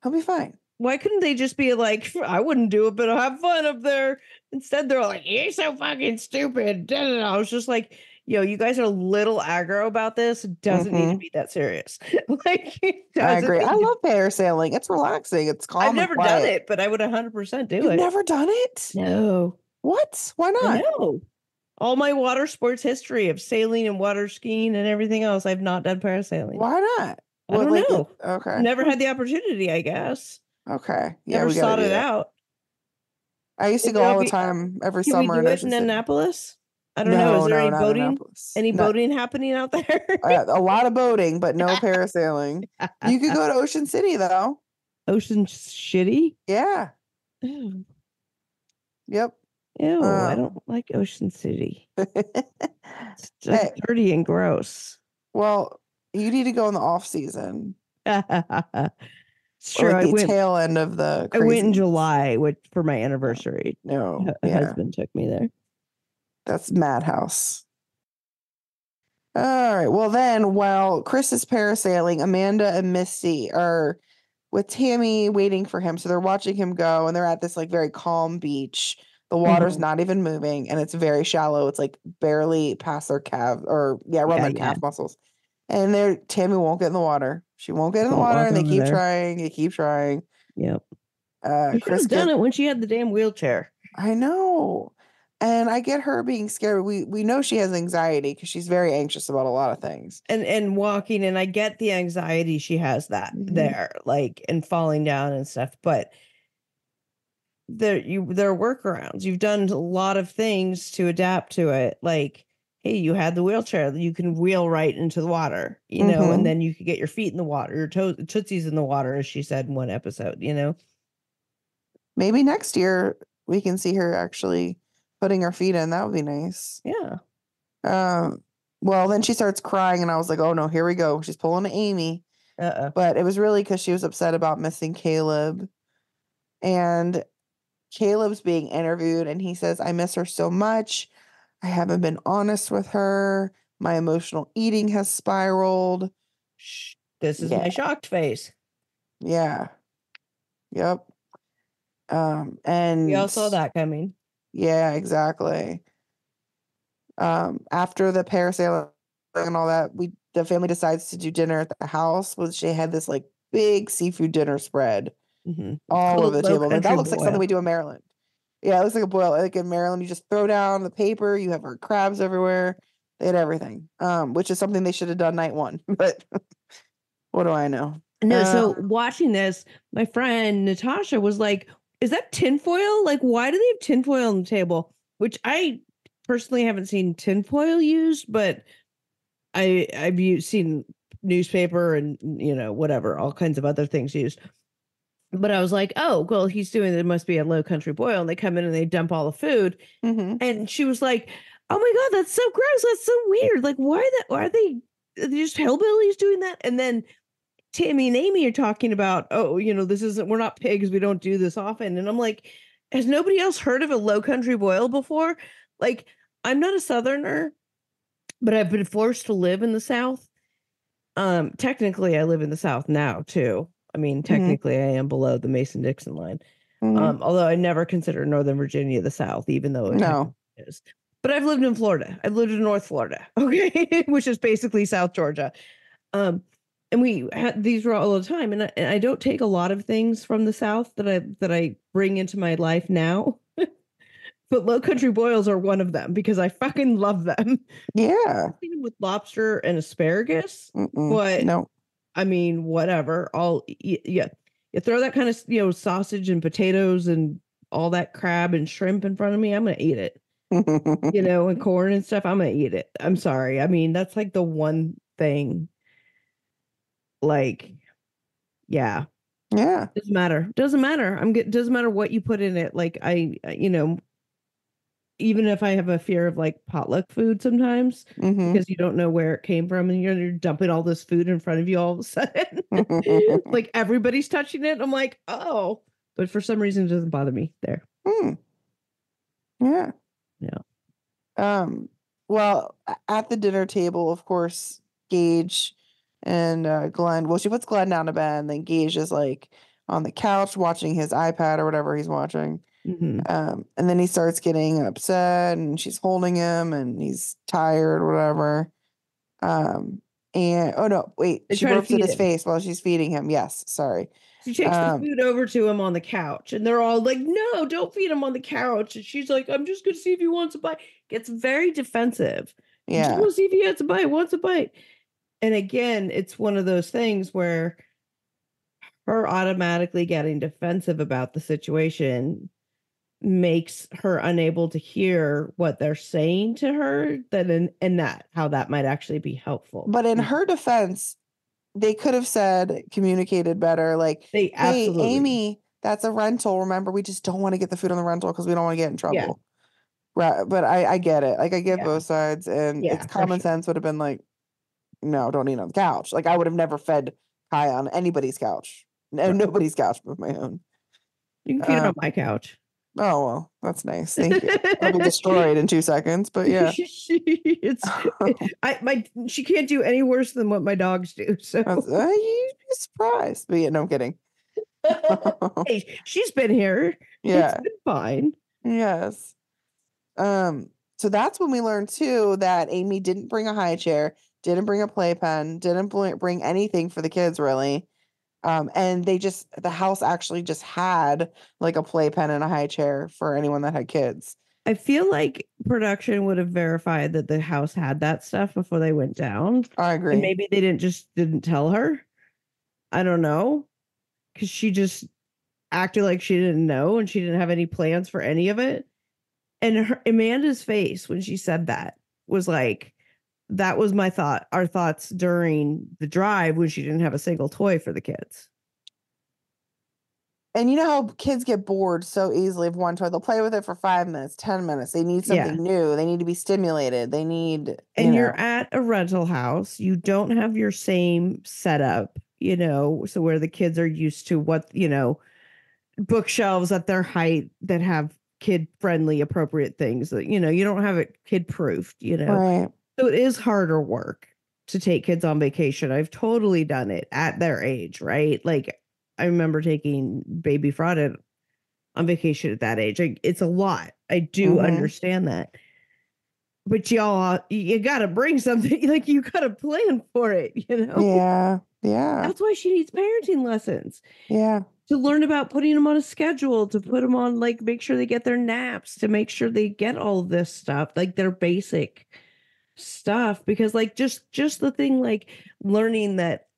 He'll be fine. Why couldn't they just be like, I wouldn't do it, but I'll have fun up there? Instead, they're like, you're so fucking stupid. I was just like, yo, you guys are a little aggro about this. It doesn't need to be that serious. Like, I agree. I love parasailing. It's relaxing. It's calm. I've never done it, but I would 100% do it. You've never done it? No. What? Why not? No. All my water sports history of sailing and water skiing and everything else, I've not done parasailing. Why not? I don't know. Okay. Never had the opportunity, I guess. Okay. Yeah, never sought it out. I used to go all the time every summer in Ocean City. Annapolis? I don't know. Is there any boating? Any boating happening out there? A lot of boating, but no parasailing. You could go to Ocean City though. Ocean Shitty? Yeah. Ew. Yep. Ew, I don't like Ocean City. It's just dirty and gross. Well, you need to go in the off season. Sure, like the tail end of the I went in July for my anniversary. No. My husband took me there. That's madhouse. All right. Well, then, while Chris is parasailing, Amanda and Misty are with Tammy waiting for him. So they're watching him go, and they're at this like very calm beach. The water's not even moving, and it's very shallow. It's like barely past their calf around their calf muscles. And Tammy won't get in the water. She won't get in the water, and they keep trying. They keep trying. Yep. Chris done it when she had the damn wheelchair. I know. And I get her being scared. We know she has anxiety because she's very anxious about a lot of things. And walking, and I get the anxiety she has there, like, and falling down and stuff. But there are workarounds. You've done a lot of things to adapt to it. Like, hey, you had the wheelchair, you can wheel right into the water, and then you could get your feet in the water, your tootsies in the water, as she said in one episode, maybe next year we can see her actually putting her feet in. That would be nice. Yeah. Well, then she starts crying, and I was like, oh no, here we go. She's pulling to Amy. But it was really because she was upset about missing Caleb. And Caleb's being interviewed, and he says, I miss her so much. I haven't been honest with her. My emotional eating has spiraled. This is my shocked face. Yeah. Yep. And we all saw that coming. Yeah, exactly. After the parasailing and all that, the family decides to do dinner at the house, which they had this like big seafood dinner spread all over the table. Like, that looks like something we do in Maryland. Yeah, it looks like a boil. Like in Maryland, you just throw down the paper, you have our crabs everywhere. They had everything. Which is something they should have done night one. But what do I know? No, so watching this, my friend Natasha was like, is that tinfoil? Like, why do they have tinfoil on the table? Which I personally haven't seen tinfoil used, but I've seen newspaper and, you know, whatever, all kinds of other things used. But I was like, oh, well, he's doing, it must be a low country boil. And they come in and they dump all the food. And she was like, oh my God, that's so gross. That's so weird. Like, why are they just hillbillies doing that? And then Tammy and Amy are talking about, oh, you know, we're not pigs. We don't do this often. And I'm like, has nobody else heard of a low country boil before? Like, I'm not a Southerner, but I've been forced to live in the South. Technically, I live in the South now, too. I mean, technically, I am below the Mason-Dixon line. Although I never consider Northern Virginia the South, even though it is. But I've lived in Florida. I've lived in North Florida, okay, which is basically South Georgia. And we had these all the time. And I don't take a lot of things from the South that I bring into my life now. But low country boils are one of them because I fucking love them. Yeah. With lobster and asparagus. But no. I mean, whatever. You throw that kind of, you know, sausage and potatoes and all that crab and shrimp in front of me, I'm going to eat it. You know, and corn and stuff, I'm going to eat it. I'm sorry. I mean, that's like the one thing. Like, yeah. Yeah. Doesn't matter. Doesn't matter. Doesn't matter what you put in it. Like, you know, even if I have a fear of like potluck food sometimes because you don't know where it came from and you're dumping all this food in front of you all of a sudden, like everybody's touching it. I'm like, oh, but for some reason it doesn't bother me there. Yeah. Yeah. Well, at the dinner table, of course, Gage and Glenn, well, she puts Glenn down to bed and then Gage is like on the couch watching his iPad or whatever he's watching. And then he starts getting upset and she's holding him and he's tired or whatever. And oh no, wait, she burps in his face while she's feeding him. Yes, sorry. She takes the food over to him on the couch and they're all like, no, don't feed him on the couch. And she's like, I'm just going to see if he wants a bite. Gets very defensive. Yeah. Just want to see if he has a bite, wants a bite. And again, it's one of those things where her automatically getting defensive about the situation makes her unable to hear what they're saying to her, how that might actually be helpful. But in her defense, they could have communicated better. Like, hey, Amy, that's a rental. Remember, we just don't want to get the food on the rental because we don't want to get in trouble. Yeah. Right. But I get it. Like, I get both sides. And it's common sense would have been like, no, don't eat on the couch. Like, I would have never fed Kai on anybody's couch. Nobody's couch but my own. You can feed it on my couch. Oh, well, that's nice. Thank you. I'll be destroyed in 2 seconds, but yeah. She can't do any worse than what my dogs do. So you'd be surprised. But yeah, no, I'm kidding. Hey, she's been here. Yeah. It's been fine. Yes. So that's when we learned too that Amy didn't bring a high chair, didn't bring a playpen, didn't bring anything for the kids really. And the house actually just had like a playpen and a high chair for anyone that had kids. I feel like production would have verified that the house had that stuff before they went down. I agree. And maybe they didn't tell her. I don't know. Because she just acted like she didn't know and she didn't have any plans for any of it. And Amanda's face when she said that was like, that was our thoughts during the drive when she didn't have a single toy for the kids. And you know how kids get bored so easily of one toy. They'll play with it for 5 minutes, 10 minutes. They need something new. They need to be stimulated. They need, and you're at a rental house. You don't have your same setup, so where the kids are used to what, bookshelves at their height that have kid friendly, appropriate things that, you don't have it kid proofed, Right. So it is harder work to take kids on vacation. I've totally done it at their age, right? Like I remember taking baby Fraud on vacation at that age. It's a lot. I do understand that. But y'all, you got to bring something, like you got to plan for it, Yeah. Yeah. That's why she needs parenting lessons. Yeah. To learn about putting them on a schedule, to put them on, like, make sure they get their naps, to make sure they get all this stuff, like their basic stuff. Because like, just the thing, like learning that,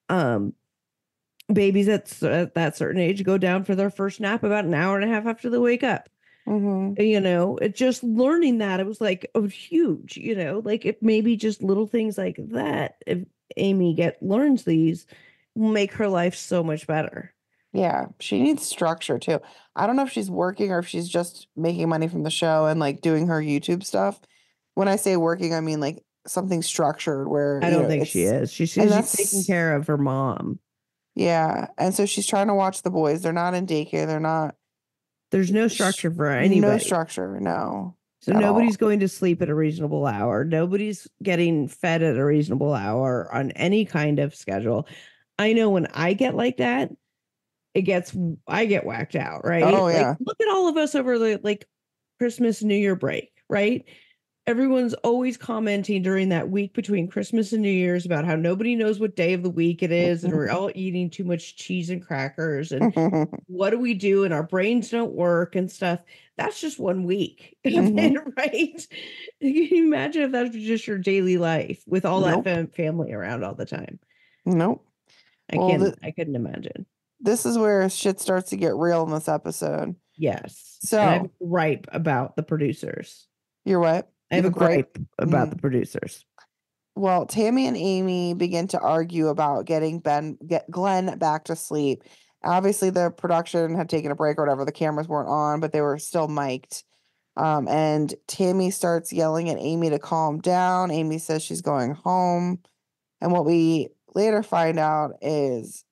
babies at that certain age go down for their first nap about an hour and a half after they wake up. It just learning that, it was like, oh, huge, like if maybe just little things like that, if Amy learns these, will make her life so much better. Yeah, she needs structure too. I don't know if she's working or if she's just making money from the show and like doing her YouTube stuff. When I say working, I mean like something structured where I don't think she is. She's taking care of her mom. Yeah, and so she's trying to watch the boys. They're not in daycare. They're not. There's no structure for anybody. No structure. No. So nobody's going to sleep at a reasonable hour. Nobody's getting fed at a reasonable hour on any kind of schedule. I know when I get like that, I get whacked out, right? Oh, yeah. Like, look at all of us over the like Christmas, New Year break, right? Everyone's always commenting during that week between Christmas and New Year's about how nobody knows what day of the week it is, and we're all eating too much cheese and crackers, and what do we do? And our brains don't work and stuff. That's just 1 week, right? Can you imagine if that was just your daily life with all that family around all the time? Nope. I couldn't imagine. This is where shit starts to get real in this episode. Yes. So and I have a gripe about the producers. You're what? I have a gripe about the producers. Well, Tammy and Amy begin to argue about getting Glenn back to sleep. Obviously, the production had taken a break or whatever. The cameras weren't on, but they were still mic'd. And Tammy starts yelling at Amy to calm down. Amy says she's going home. And what we later find out is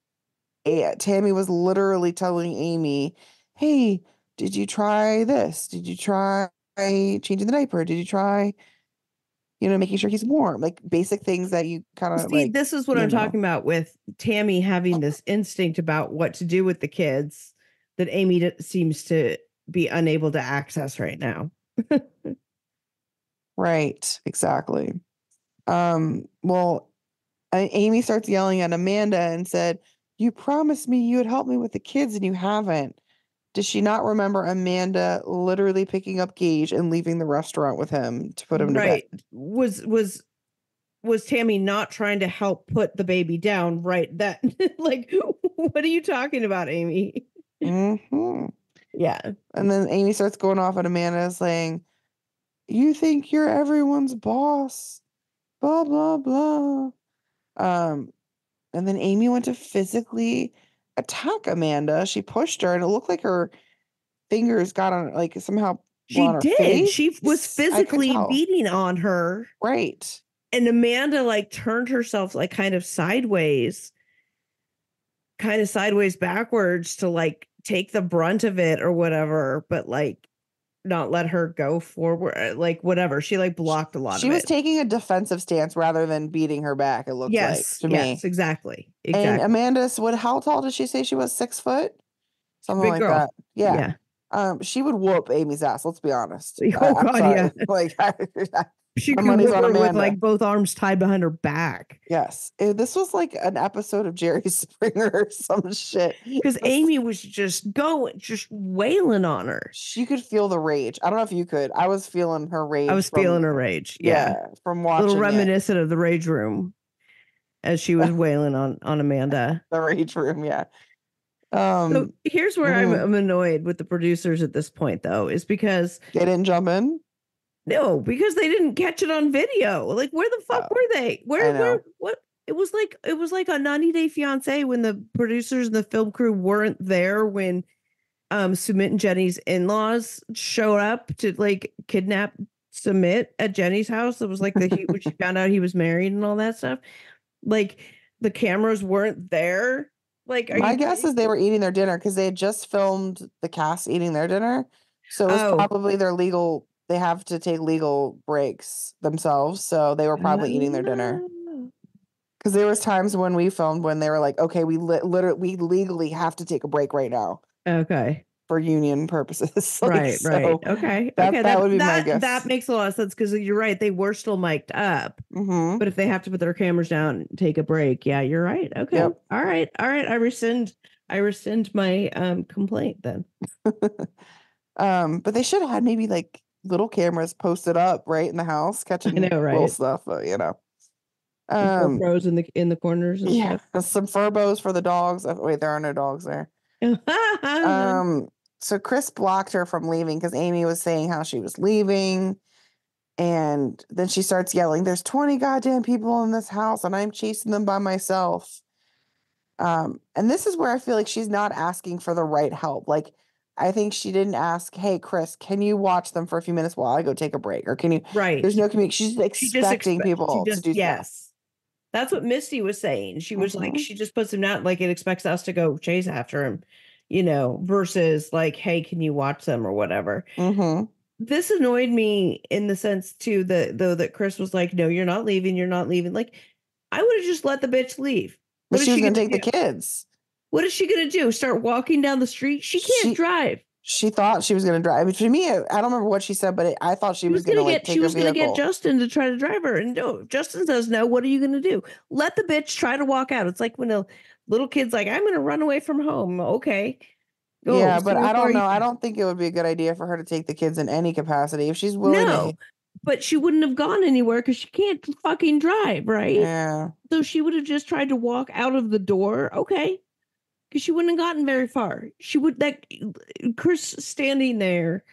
Tammy was literally telling Amy, hey, did you try this? Did you try changing the diaper? Did you try, making sure he's warm? Like basic things that you kind of like. This is what I'm talking about with Tammy having this instinct about what to do with the kids that Amy seems to be unable to access right now. Right. Exactly. Well, Amy starts yelling at Amanda and said, you promised me you would help me with the kids and you haven't. Does she not remember Amanda literally picking up Gage and leaving the restaurant with him to put him to bed? Was Tammy not trying to help put the baby down right then? Like, what are you talking about, Amy? Yeah. And then Amy starts going off at Amanda saying, you think you're everyone's boss, blah, blah, blah. And then Amy went to physically attack Amanda. She pushed her and it looked like her fingers got on, like somehow on her face. She was physically beating on her. Right. And Amanda like turned herself like kind of sideways backwards to like take the brunt of it or whatever, but like not let her go forward, like whatever. She like blocked a lot of it. She was taking a defensive stance rather than beating her back, it looked like to me. Yes, exactly. And Amanda, how tall did she say she was? 6 foot? Something Big like girl. that. Yeah. She would whoop Amy's ass, let's be honest. Oh God, yeah. Like she could whoop her with like both arms tied behind her back. Yes. This was like an episode of Jerry Springer or some shit. Because Amy was just wailing on her. She could feel the rage. I don't know if you could. I was feeling her rage. I was feeling her rage. Yeah. From watching a little reminiscent of the Rage Room as she was wailing on Amanda. The Rage Room, yeah. So here's where I'm annoyed with the producers at this point, though, is because they didn't jump in. No, because they didn't catch it on video. Like, where the fuck were they? Where? What? It was like a 90 Day Fiance when the producers and the film crew weren't there when Sumit and Jenny's in-laws showed up to like kidnap Sumit at Jenny's house. It was like when she found out he was married and all that stuff. Like the cameras weren't there. Like, My guess is they were eating their dinner because they had just filmed the cast eating their dinner. So it was probably their legal, they have to take legal breaks themselves. So they were probably eating their dinner. Because there was times when we filmed when they were like, okay, we legally have to take a break right now. Okay. For union purposes. Like, right. So okay. That would be my guess. That makes a lot of sense because you're right. They were still mic'd up. Mm-hmm. But if they have to put their cameras down and take a break, yeah, you're right. Okay. Yep. All right. I rescind my complaint then. But they should have had maybe like little cameras posted up right in the house catching little stuff, you know. GoPros in the corners and stuff. Some Furbos for the dogs. Oh, wait, there are no dogs there. So Chris blocked her from leaving because Amy was saying how she was leaving. And then she starts yelling, there's 20 goddamn people in this house and I'm chasing them by myself. And this is where I feel like she's not asking for the right help. Like, I think she didn't ask, hey, Chris, can you watch them for a few minutes while I go take a break? Or can you? Right. There's no communication. She's expecting people to do stuff. That's what Misty was saying. She was like, she just puts him down, like it expects us to go chase after him, you know, versus like, hey, can you watch them or whatever. This annoyed me in the sense too that Chris was like, no, you're not leaving. Like, I would have just let the bitch leave. But she was going to take the kids. What is she going to do? Start walking down the street? She can't drive. She thought she was going to drive. To me, I don't remember what she said, but I thought she was going to like take a vehicle. She was going to get Justin to try to drive her. And no, Justin says, no, what are you going to do? Let the bitch try to walk out. It's like when a little kid's like, I'm going to run away from home. Okay. Go, yeah, but I don't know. I don't think it would be a good idea for her to take the kids in any capacity. If she's willing to. But she wouldn't have gone anywhere because she can't fucking drive, right? Yeah. So she would have just tried to walk out of the door. Okay. Because she wouldn't have gotten very far. She would, that Chris standing there,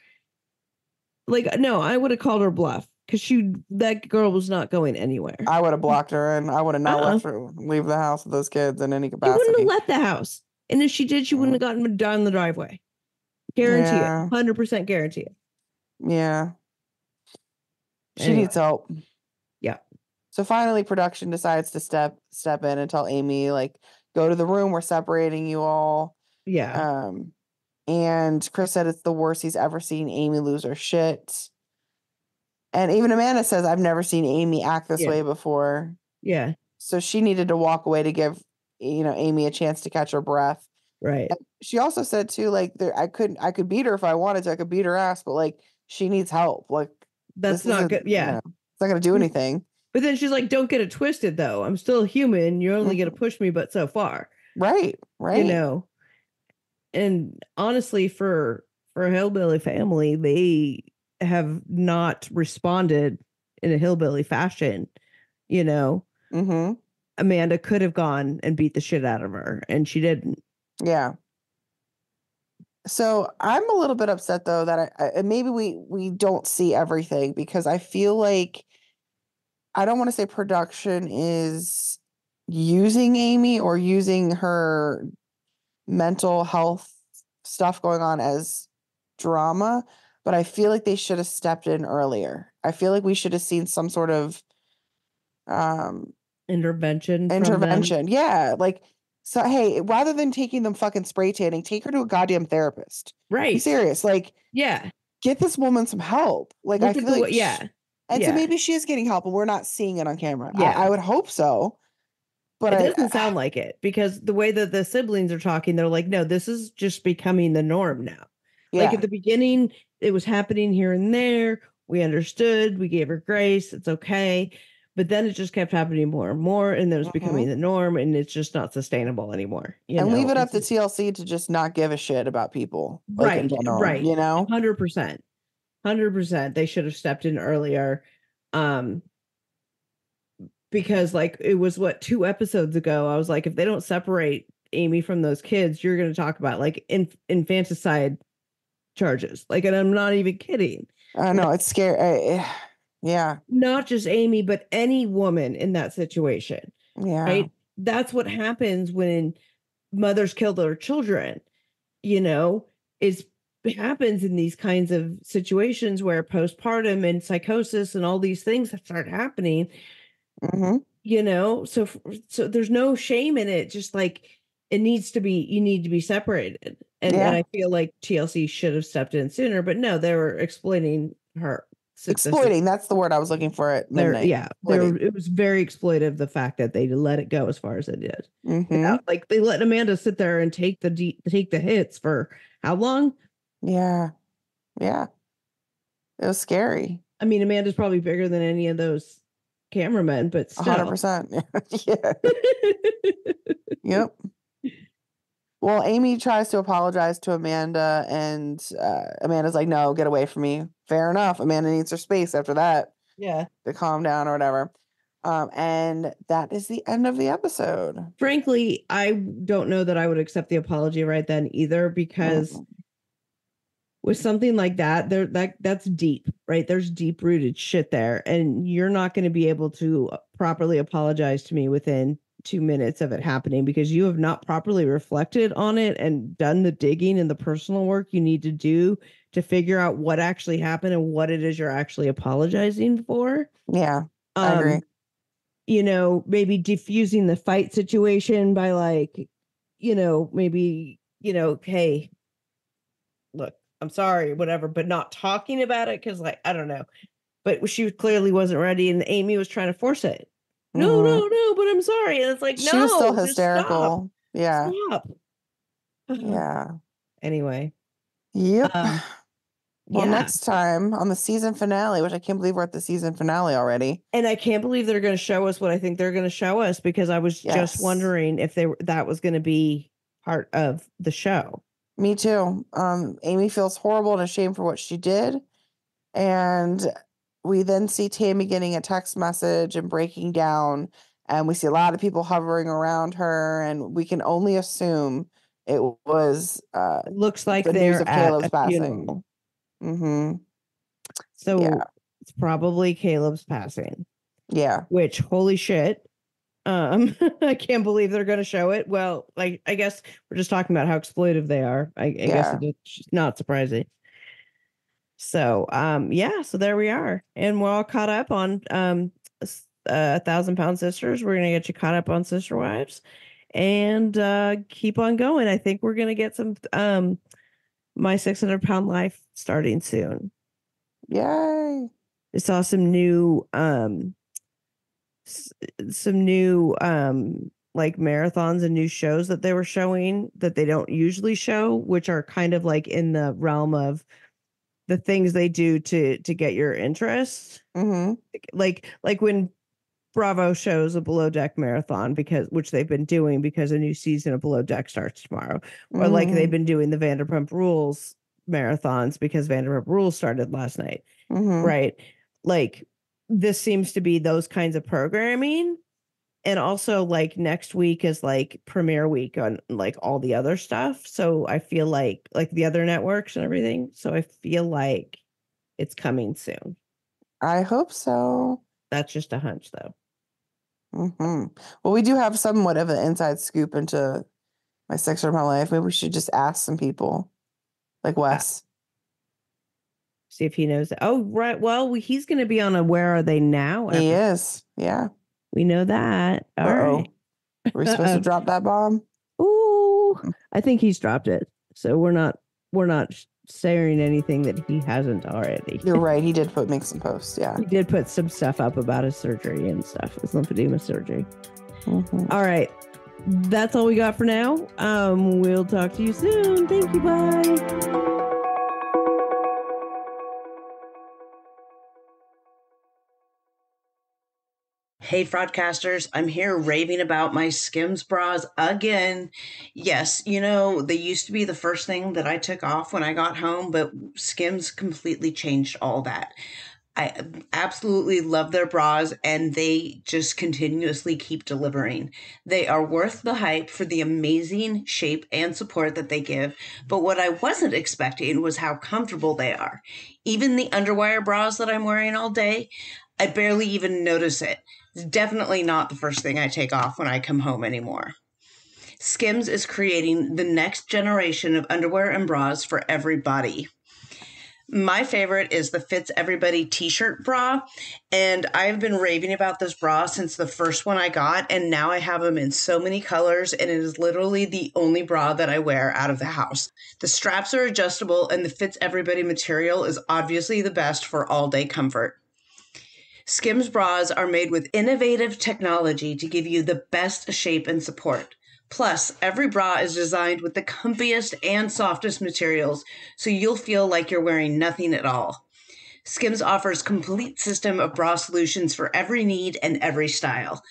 like, no, I would have called her bluff because that girl was not going anywhere. I would have blocked her and I would have not let her leave the house with those kids in any capacity. She wouldn't have left the house. And if she did, she wouldn't have gotten down the driveway. Guarantee it. 100% guarantee it. Yeah. She needs help. Yeah. So finally, production decides to step in and tell Amy, like, go to the room. We're separating you all. Yeah. And Chris said it's the worst he's ever seen Amy lose her shit. And even Amanda says, I've never seen Amy act this way before. Yeah. So she needed to walk away to give, Amy a chance to catch her breath. Right. And she also said too, like, I could beat her if I wanted to. I could beat her ass, but like, she needs help. Like, that's not good. Yeah. It's not going to do anything. But then she's like, don't get it twisted, though. I'm still human. You're only going to push me, but so far. Right. You know, and honestly, for a hillbilly family, they have not responded in a hillbilly fashion. You know, Amanda could have gone and beat the shit out of her, and she didn't. Yeah. So I'm a little bit upset, though, that I maybe we don't see everything because I feel like I don't want to say production is using Amy or using her mental health stuff going on as drama, but I feel like they should have stepped in earlier. I feel like we should have seen some sort of intervention. Yeah. Like, so, hey, rather than taking them fucking spray tanning, take her to a goddamn therapist. Right. I'm serious. Like, yeah, get this woman some help. Like, I feel like, so maybe she is getting help and we're not seeing it on camera. Yeah. I would hope so. But it doesn't sound like it because the way that the siblings are talking, they're like, no, this is just becoming the norm now. Yeah. Like at the beginning, it was happening here and there. We understood. We gave her grace. It's okay. But then it just kept happening more and more. And it was becoming the norm. And it's just not sustainable anymore. Leave it up to TLC to just not give a shit about people. Like, in general, right. You know? 100%. 100%. They should have stepped in earlier. Because like it was 2 episodes ago, I was like, if they don't separate Amy from those kids, you're going to talk about like infanticide charges. Like, and I'm not even kidding. I know, it's scary. Yeah. Not just Amy, but any woman in that situation. Yeah. Right. That's what happens when mothers kill their children. You know, is happens in these kinds of situations where postpartum and psychosis and all these things start happening. You know, so there's no shame in it. Just like you need to be separated. And I feel like TLC should have stepped in sooner, but no, they were exploiting her. Exploiting, that's the word I was looking for at midnight. It was very exploitive, the fact that they let it go as far as it did. Like they let Amanda sit there and take the hits for how long? Yeah. It was scary. I mean, Amanda's probably bigger than any of those cameramen, but still. 100%. Yeah. Yep. Well, Amy tries to apologize to Amanda, and Amanda's like, no, get away from me. Fair enough. Amanda needs her space after that. Yeah. To calm down or whatever. And that is the end of the episode. Frankly, I don't know that I would accept the apology right then either, because with something like that, that's deep, right? There's deep rooted shit there, and you're not going to be able to properly apologize to me within 2 minutes of it happening, because you have not properly reflected on it and done the digging and the personal work you need to do to figure out what actually happened and what it is you're actually apologizing for. Yeah, I agree. You know, maybe diffusing the fight situation by like, you know, maybe, you know, hey, look, I'm sorry, whatever, but not talking about it, because like, I don't know. But she clearly wasn't ready, and Amy was trying to force it. No, but I'm sorry. And it's like, no, she was still hysterical. Stop. Yeah. Stop. Yeah. Anyway. Yep. Well, next time on the season finale, which I can't believe we're at the season finale already. And I can't believe they're going to show us what I think they're going to show us, because I was just wondering if that was going to be part of the show. Me too. Amy feels horrible and ashamed for what she did. And we then see Tammy getting a text message and breaking down, and we see a lot of people hovering around her, and we can only assume it was looks like the news of Caleb's passing. So it's probably Caleb's passing. Yeah. Which, holy shit. I can't believe they're going to show it. Well, like, I guess we're just talking about how exploitive they are. I guess it's not surprising. So, so there we are. And we're all caught up on 1,000 Pound Sisters. We're going to get you caught up on Sister Wives, and keep on going. I think we're going to get some My 600 Pound Life starting soon. Yay. I saw some new like marathons and new shows that they were showing that they don't usually show, which are kind of like in the realm of the things they do to get your interest. Like when Bravo shows a Below Deck marathon, which they've been doing because a new season of Below Deck starts tomorrow, or like they've been doing the Vanderpump Rules marathons because Vanderpump Rules started last night, right? Like, this seems to be those kinds of programming. And also, like, next week is like premiere week on like all the other stuff. So I feel like the other networks and everything. So I feel like it's coming soon. I hope so. That's just a hunch, though. Well, we do have somewhat of an inside scoop into My 600 Pound Life. Maybe we should just ask some people, like Wes. See if he knows that. Oh, right. Well, he's going to be on a Where Are They Now episode. He is. Yeah. We know that. All right. Are we supposed to drop that bomb? Ooh, I think he's dropped it. So we're not sharing anything that he hasn't already. You're right. He did make some posts. Yeah. He did put some stuff up about his surgery and stuff. His lymphedema surgery. All right. That's all we got for now. We'll talk to you soon. Thank you. Bye. Hey, Fraudcasters, I'm here raving about my Skims bras again. Yes, you know, they used to be the first thing that I took off when I got home, but Skims completely changed all that. I absolutely love their bras, and they just continuously keep delivering. They are worth the hype for the amazing shape and support that they give, but what I wasn't expecting was how comfortable they are. Even the underwire bras that I'm wearing all day, I barely even notice it. It's definitely not the first thing I take off when I come home anymore. Skims is creating the next generation of underwear and bras for every body. My favorite is the Fits Everybody t-shirt bra, and I've been raving about this bra since the first one I got, and now I have them in so many colors, and it is literally the only bra that I wear out of the house. The straps are adjustable, and the Fits Everybody material is obviously the best for all-day comfort. Skims bras are made with innovative technology to give you the best shape and support. Plus, every bra is designed with the comfiest and softest materials, so you'll feel like you're wearing nothing at all. Skims offers complete system of bra solutions for every need and every style.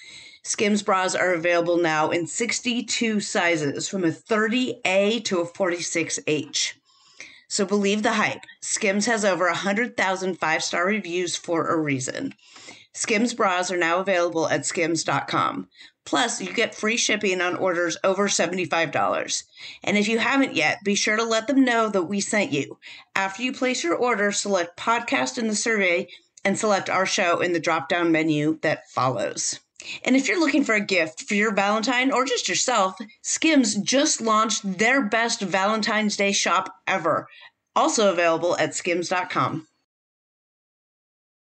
Skims bras are available now in 62 sizes, from a 30A to a 46H. So believe the hype. Skims has over 100,000 five-star reviews for a reason. Skims bras are now available at skims.com. Plus, you get free shipping on orders over $75. And if you haven't yet, be sure to let them know that we sent you. After you place your order, select podcast in the survey and select our show in the drop-down menu that follows. And if you're looking for a gift for your Valentine or just yourself, Skims just launched their best Valentine's Day shop ever. Also available at skims.com.